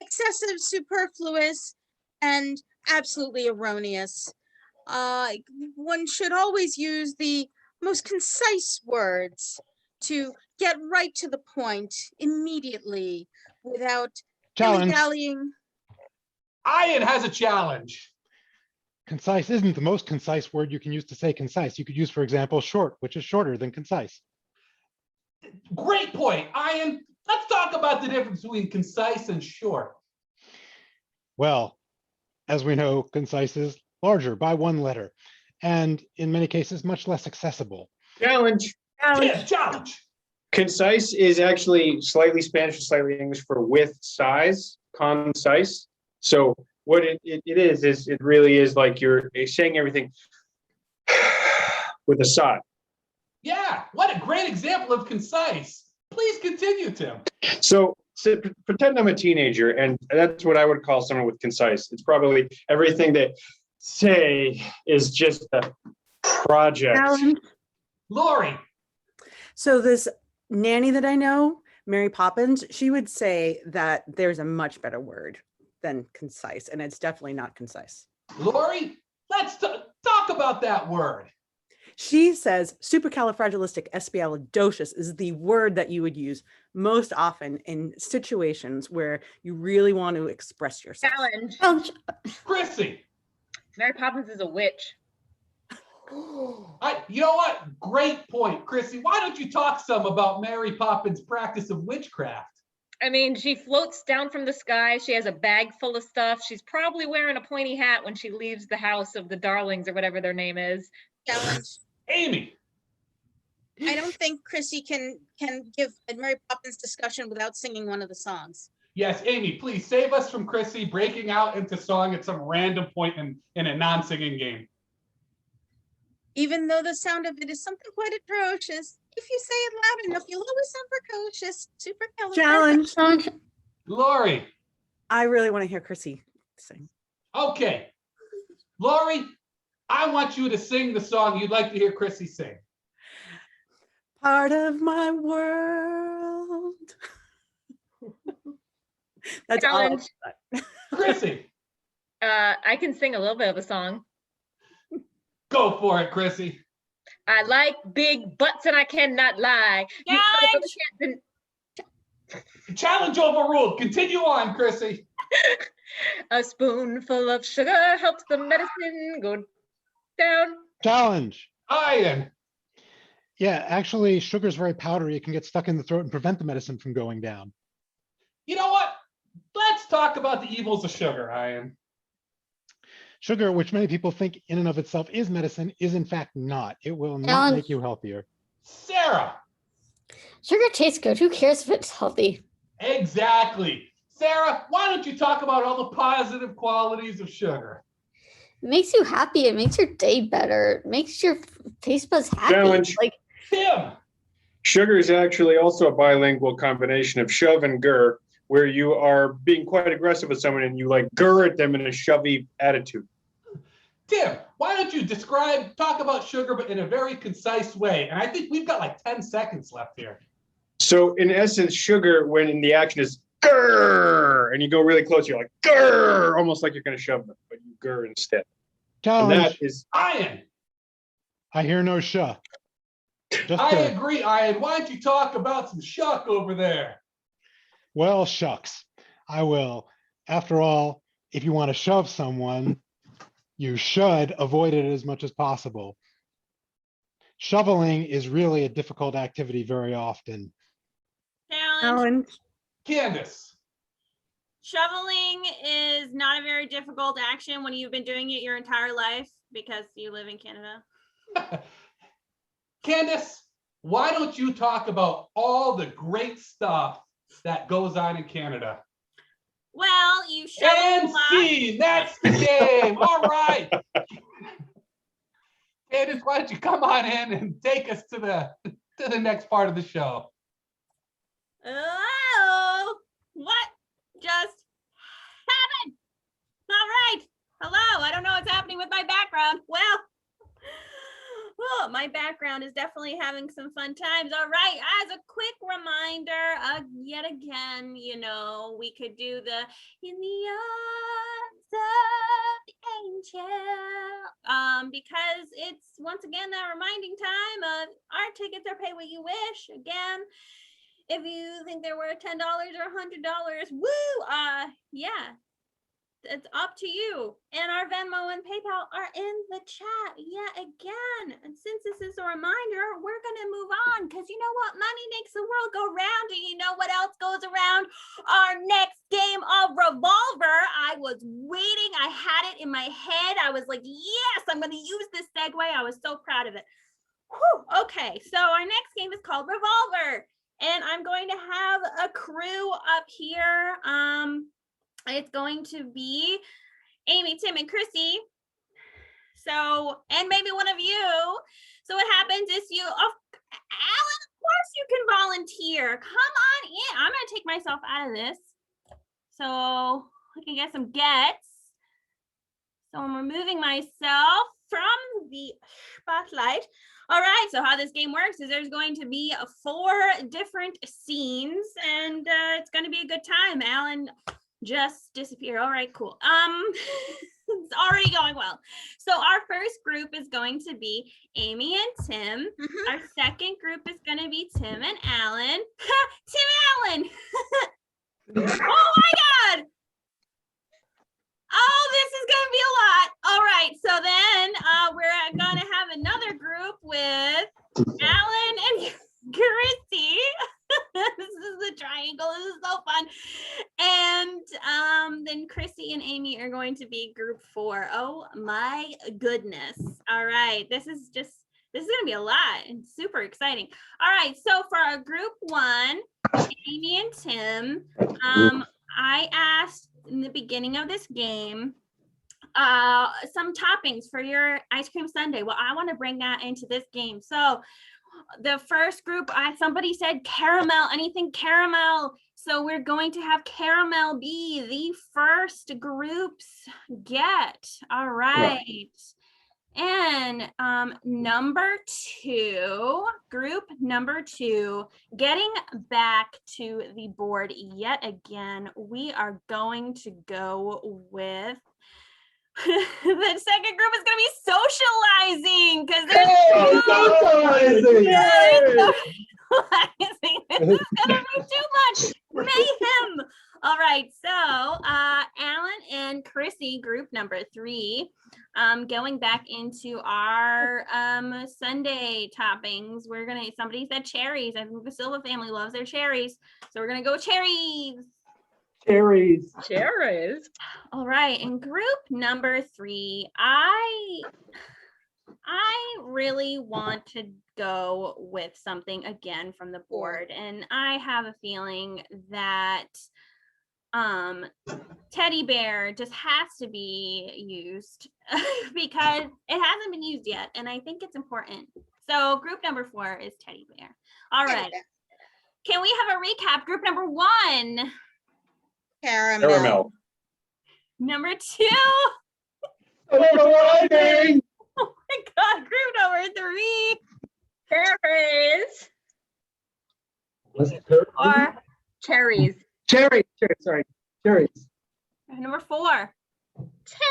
excessive, superfluous, and absolutely erroneous. One should always use the most concise words to get right to the point immediately without Challenge. dilly-dallying. Ian has a challenge. Concise isn't the most concise word you can use to say concise. You could use, for example, short, which is shorter than concise. Great point, Ian. Let's talk about the difference between concise and short. Well, as we know, concise is larger by one letter, and in many cases, much less accessible. Challenge. Tim, challenge. Concise is actually slightly Spanish and slightly English for with size, concise. So what it is it really is like you're saying everything with a sigh. Yeah, what a great example of concise. Please continue, Tim. So pretend I'm a teenager, and that's what I would call someone with concise. It's probably everything they say is just a project. Lori. So this nanny that I know, Mary Poppins, she would say that there's a much better word than concise, and it's definitely not concise. Lori, let's talk about that word. She says supercalifragilisticexpialidocious is the word that you would use most often in situations where you really want to express yourself. Challenge. Chrissy. Mary Poppins is a witch. You know what? Great point, Chrissy. Why don't you talk some about Mary Poppins' practice of witchcraft? I mean, she floats down from the sky. She has a bag full of stuff. She's probably wearing a pointy hat when she leaves the house of the Darlings or whatever their name is. Challenge. Amy. I don't think Chrissy can give a Mary Poppins discussion without singing one of the songs. Yes, Amy, please save us from Chrissy breaking out into song at some random point in a non-singing game. Even though the sound of it is something quite atrocious, if you say it loud enough, you'll always sound precocious. Challenge. Lori. I really want to hear Chrissy sing. Okay. Lori, I want you to sing the song you'd like to hear Chrissy sing. Part of my world. That's all. Chrissy. I can sing a little bit of a song. Go for it, Chrissy. I like big butts and I cannot lie. Challenge overruled. Continue on, Chrissy. A spoonful of sugar helps the medicine go down. Challenge. Ian. Yeah, actually, sugar is very powdery. It can get stuck in the throat and prevent the medicine from going down. You know what? Let's talk about the evils of sugar, Ian. Sugar, which many people think in and of itself is medicine, is in fact not. It will not make you healthier. Sarah. Sugar tastes good. Who cares if it's healthy? Exactly. Sarah, why don't you talk about all the positive qualities of sugar? It makes you happy. It makes your day better. It makes your taste buds happy. Challenge. Like Tim. Sugar is actually also a bilingual combination of shove and gur, where you are being quite aggressive with someone and you like gur at them in a shovey attitude. Tim, why don't you talk about sugar, but in a very concise way? And I think we've got like 10 seconds left here. So in essence, sugar, when in the action is gur, and you go really close, you're like gur, almost like you're going to shove them, but you gur instead. Challenge. And that is Ian. I hear no shuh. I agree, Ian. Why don't you talk about some shuck over there? Well, shucks. I will. After all, if you want to shove someone, you should avoid it as much as possible. Shoveling is really a difficult activity very often. Challenge. Candace. Shoveling is not a very difficult action when you've been doing it your entire life because you live in Canada. Candace, why don't you talk about all the great stuff that goes on in Canada? Well, you shovel And a lot. scene, that's the game. All right. Candace, why don't you come on in and take us to the next part of the show? Oh, what just happened? All right. Hello. I don't know what's happening with my background is definitely having some fun times. All right, as a quick reminder, yet again, you know, we could do the in the arms of the angel, because it's once again that reminding time of our tickets are pay what you wish. Again, if you think they're worth $10 or $100, woo, yeah. It's up to you. And our Venmo and PayPal are in the chat yet again. And since this is a reminder, we're going to move on because you know what? Money makes the world go round. And you know what else goes around? Our next game of Revolver. I was waiting. I had it in my head. I was like, yes, I'm going to use this segue. I was so proud of it. Whew. Okay, so our next game is called Revolver. And I'm going to have a crew up here. It's going to be Amy, Tim, and Chrissy. So, and maybe one of you. So what happens is you, Alan, of course you can volunteer. Come on in. I'm going to take myself out of this so I can get some gets. So I'm removing myself from the spotlight. All right, so how this game works is there's going to be 4 different scenes and it's going to be a good time. Alan just disappear. All right, cool. It's already going well. So our first group is going to be Amy and Tim. Our second group is going to be Tim and Alan. Tim Allen. Oh my God. Oh, this is going to be a lot. All right, so then we're going to have another group with Alan and Chrissy. This is the triangle. This is so fun. And then Chrissy and Amy are going to be group 4. Oh my goodness. All right. This is going to be a lot and super exciting. All right. So for our group 1, Amy and Tim, I asked in the beginning of this game, some toppings for your ice cream sundae. Well, I want to bring that into this game. So the first group, somebody said caramel, anything caramel. So we're going to have caramel be the first group's get. All right. And group number 2, getting back to the board yet again, we are going to go with the second group is going to be socializing because there's socializing. This is going to be too much mayhem. All right, so Alan and Chrissy, group number 3, going back into our Sunday toppings. We're gonna. Somebody said cherries. I think the Silva family loves their cherries, so we're gonna go cherries. Cherries. All right, in group number 3, I really want to go with something again from the board, and I have a feeling that teddy bear just has to be used because it hasn't been used yet, and I think it's important. So group number 4 is teddy bear. All right. Can we have a recap? Group number 1. Caramel. Number 2. Oh my God. Group number 3. Cherries. Or cherries. Cherries. Number 4.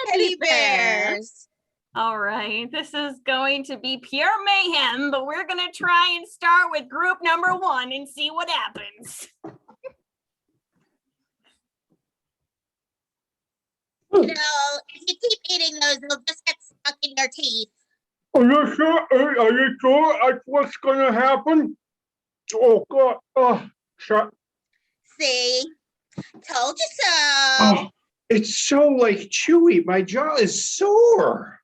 Teddy bears. All right, this is going to be pure mayhem, but we're going to try and start with group number 1 and see what happens. You know, if you keep eating those, they'll just get stuck in your teeth. Are you sure? Are you sure that's what's gonna happen? Oh God! Oh, shut. See? Told you so. Oh, it's so like chewy. My jaw is sore.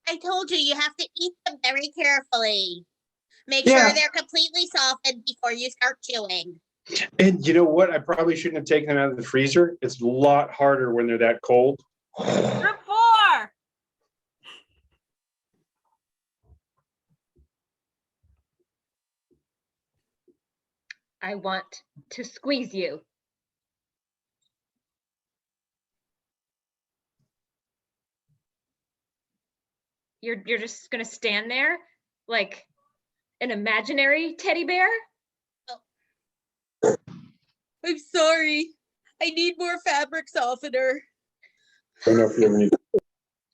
I told you, you have to eat them very carefully. Make Yeah. sure they're completely softened before you start chewing. And you know what? I probably shouldn't have taken them out of the freezer. It's a lot harder when they're that cold. Group 4. I want to squeeze you. you're just gonna stand there like an imaginary teddy bear? I'm sorry. I need more fabric softener. I don't know if you have any.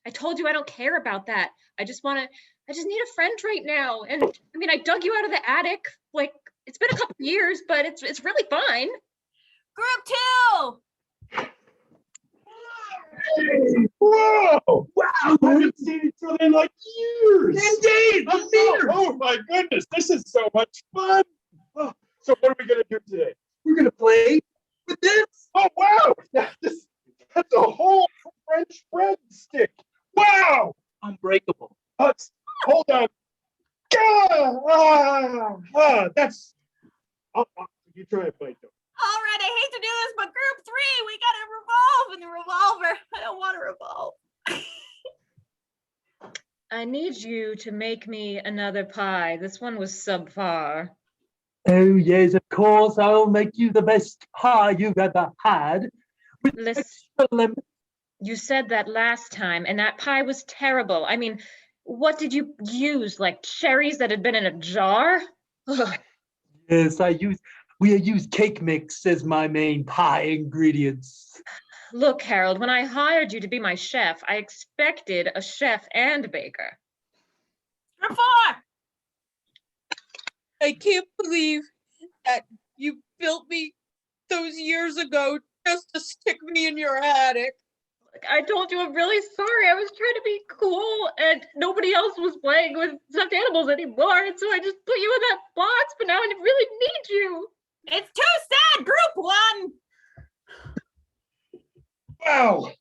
I told you I don't care about that. I just need a friend right now. And I mean, I dug you out of the attic. Like, it's been a couple years, but it's really fine. Group 2. Whoa! Wow! We haven't seen each other in like years. Indeed! Oh my goodness! This is so much fun. Oh, so what are we gonna do today? We're gonna play with this. Oh wow! That's a whole French breadstick. Wow! Unbreakable. Hold on. That's. You try and play though. All right, I hate to do this, but group 3, we got to revolve in the revolver. I don't want to revolve. I need you to make me another pie. This one was subpar. Oh, yes, of course. I'll make you the best pie you've ever had. With Listen, extra lemon. you said that last time, and that pie was terrible. I mean, what did you use? Like cherries that had been in a jar? Ugh. Yes, we use cake mix as my main pie ingredients. Look, Harold, when I hired you to be my chef, I expected a chef and baker. Group 4. I can't believe that you built me those years ago just to stick me in your attic. I told you I'm really sorry. I was trying to be cool and nobody else was playing with stuffed animals anymore. And so I just put you in that box, but now I really need you. It's too sad, group 1. Wow!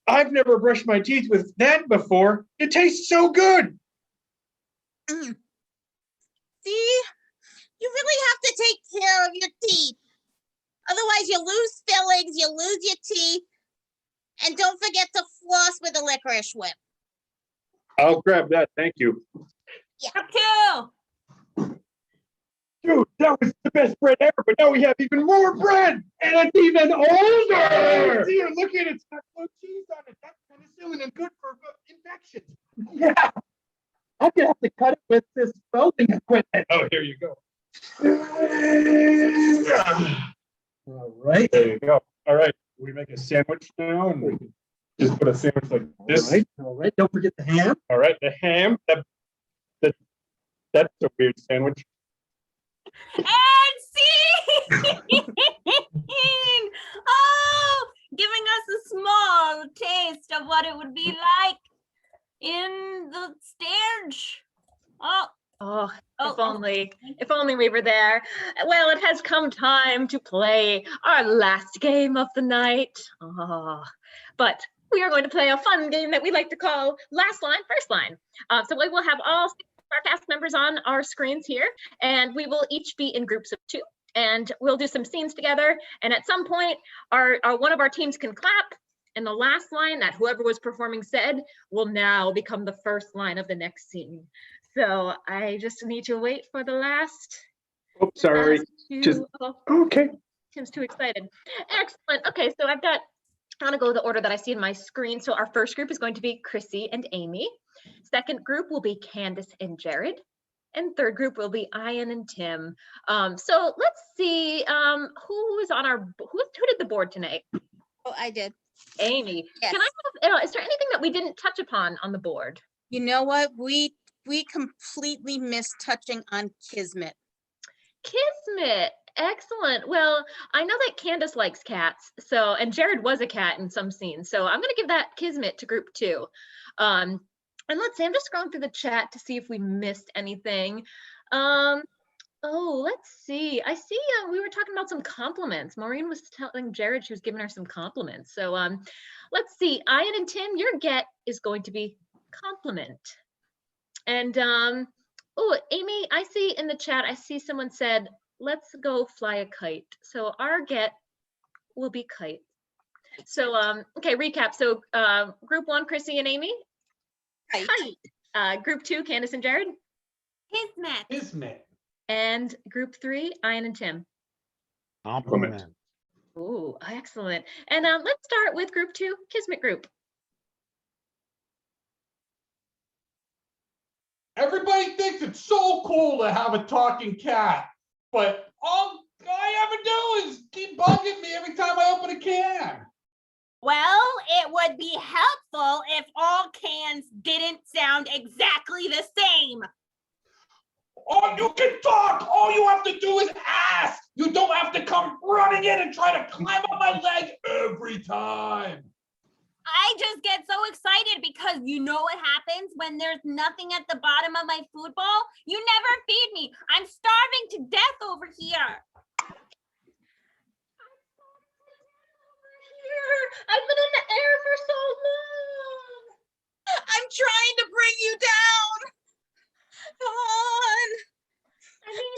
I've never brushed my teeth with that before. It tastes so good. See? You really have to take care of your teeth. Otherwise, you lose fillings, you lose your teeth. And don't forget to floss with a licorice whip. I'll grab that. Thank you. Group 2. Dude, that was the best bread ever, but now we have even more bread, and it's even older. Here, look at it. It's got blue cheese on it. That's penicillin and good for infections. Yeah. I'm gonna have to cut it with this welding equipment. Oh, here you go. All right. There you go. All right. We make a sandwich now, and we can just put a sandwich like this. All right. Don't forget the ham. All right, the ham. That's a weird sandwich. And scene! Oh, giving us a small taste of what it would be like in the stage. If only we were there. Well, it has come time to play our last game of the night. But we are going to play a fun game that we like to call Last Line, First Line. So we will have all 6 of our cast members on our screens here, and we will each be in groups of 2. And we'll do some scenes together. And at some point, one of our teams can clap. And the last line that whoever was performing said will now become the first line of the next scene. So I just need to wait for the last. Oh, sorry. Okay. Tim's too excited. Excellent. Okay, so I'm gonna go the order that I see in my screen. So our first group is going to be Chrissy and Amy. Second group will be Candace and Jared. And third group will be Ian and Tim. So let's see who did the board tonight? Oh, I did. Amy. Yes. Is there anything that we didn't touch upon on the board? You know what? We completely missed touching on Kismet. Kismet. Excellent. Well, I know that Candace likes cats. And Jared was a cat in some scenes. So I'm going to give that Kismet to group 2. And let's see, I'm just scrolling through the chat to see if we missed anything. Let's see. I see we were talking about some compliments. Maureen was telling Jared she was giving her some compliments. So let's see. Ian and Tim, your get is going to be compliment. And Amy, I see in the chat, I see someone said, let's go fly a kite. So our get will be kite. So, okay, recap. So group 1, Chrissy and Amy. Kite. Group 2, Candace and Jared. Kismet. And group 3, Ian and Tim. Compliment. Ooh, excellent. And let's start with group 2, Kismet group. Everybody thinks it's so cool to have a talking cat, but all I ever do is keep bugging me every time I open a can. Well, it would be helpful if all cans didn't sound exactly the same. Oh, you can talk. All you have to do is ask. You don't have to come running in and try to climb up my leg every time. I just get so excited because you know what happens when there's nothing at the bottom of my food bowl? You never feed me. I'm starving to death over here. I've been in the air for so long. I'm trying to bring you down. Come on. I mean,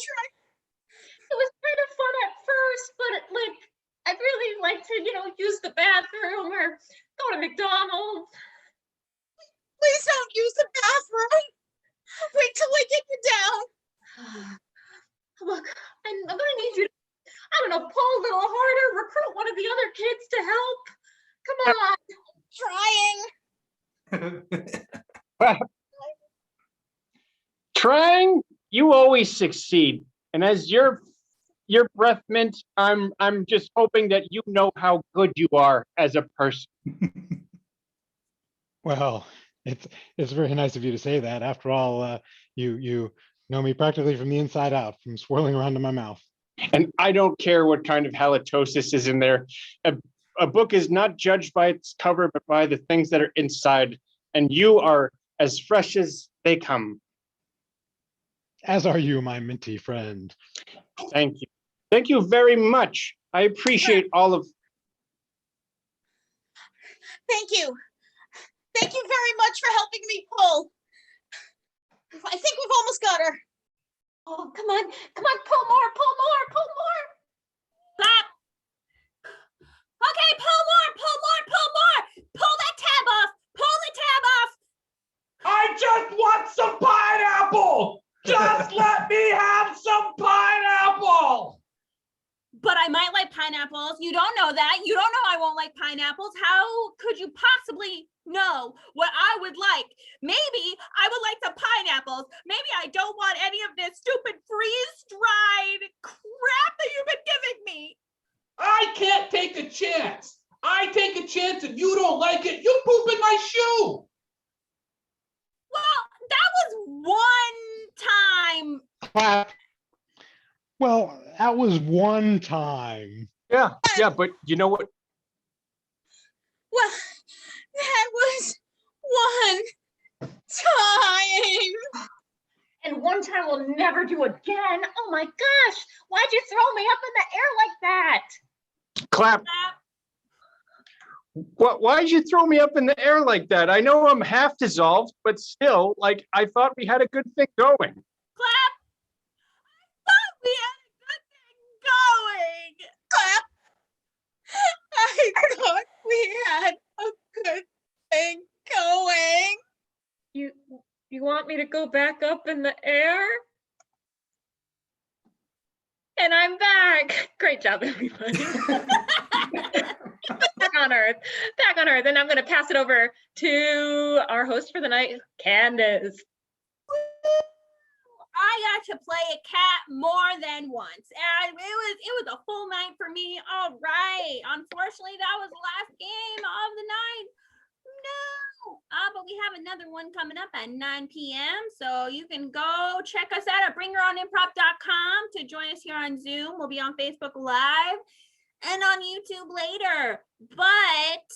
it was kind of fun at first, but like, I'd really like to, use the bathroom or go to McDonald's. Please don't use the bathroom. Wait till I get you down. Look, I'm gonna need you to, I don't know, pull a little harder, recruit one of the other kids to help. Come on. Trying. Trying, you always succeed. And as your breath mint, I'm just hoping that you know how good you are as a person. Well, it's very nice of you to say that. After all, you know me practically from the inside out, from swirling around in my mouth. And I don't care what kind of halitosis is in there. A book is not judged by its cover, but by the things that are inside. And you are as fresh as they come. As are you, my minty friend. Thank you. Thank you very much. I appreciate all of. Thank you. Thank you very much for helping me pull. I think we've almost got her. Oh, come on, pull more. Clap. Okay, pull more. Pull that tab off. Pull the tab off. I just want some pineapple. Just let me have some pineapple. But I might like pineapples. You don't know that. You don't know I won't like pineapples. How could you possibly know what I would like? Maybe I would like some pineapples. Maybe I don't want any of this stupid freeze-dried crap that you've been giving me. I can't take a chance. I take a chance and you don't like it. You poop in my shoe. Well, that was one time. Clap. Well, that was one time. Yeah, but you know what? Well, that was one time. And one time we'll never do again. Oh my gosh, why'd you throw me up in the air like that? Clap. Why'd you throw me up in the air like that? I know I'm half dissolved, but still, like, I thought we had a good thing going. Clap. I thought we had a good thing going. Clap. I thought we had a good thing going. You want me to go back up in the air? And I'm back. Great job, everybody. Back on Earth. And I'm going to pass it over to our host for the night, Candace. I got to play a cat more than once, and it was a full night for me. All right. Unfortunately, that was the last game of the night. No. But we have another one coming up at 9 p.m. So you can go check us out at bringyourownimprov.com to join us here on Zoom. We'll be on Facebook Live and on YouTube later. But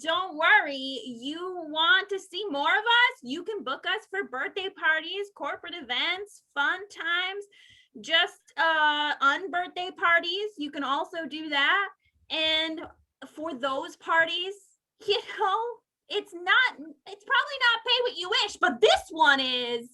don't worry, you want to see more of us? You can book us for birthday parties, corporate events, fun times, just unbirthday parties. You can also do that. And for those parties, you know, it's probably not pay what you wish, but this one is.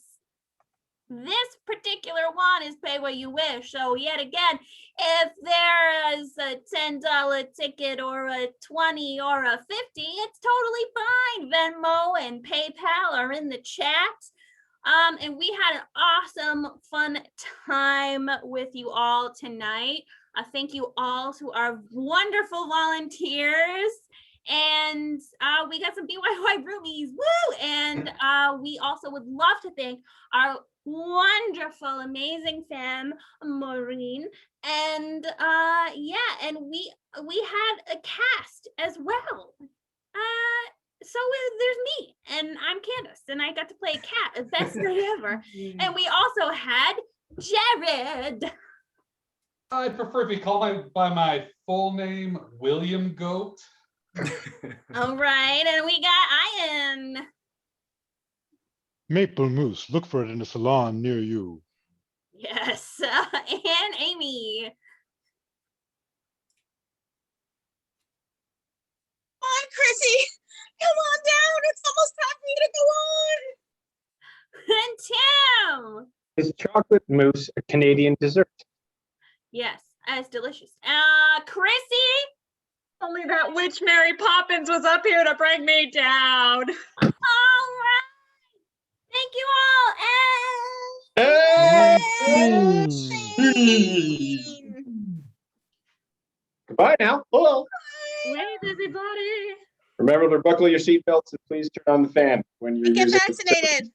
This particular one is pay what you wish. So yet again, if there is a $10 ticket or a 20 or a 50, it's totally fine. Venmo and PayPal are in the chat. And we had an awesome, fun time with you all tonight. Thank you all to our wonderful volunteers. And we got some BYOI roomies, woo! And we also would love to thank our wonderful, amazing fam, Maureen. And and we had a cast as well. So there's me, and I'm Candace, and I got to play a cat, the best night ever. And we also had Jared. I'd prefer if you call by my full name, William Goat. All right, and we got Ian. Maple mousse, look for it in a salon near you. Yes, and Amy. Come on, Chrissy. Come on down. It's almost time for you to go on. And Tim. Is chocolate mousse a Canadian dessert? Yes, it's delicious. Chrissy. Only that witch Mary Poppins was up here to bring me down. All right. Thank you all. Goodbye now. Hello. Wave, everybody. Remember to buckle your seatbelts and please turn on the fan when you're Get using vaccinated.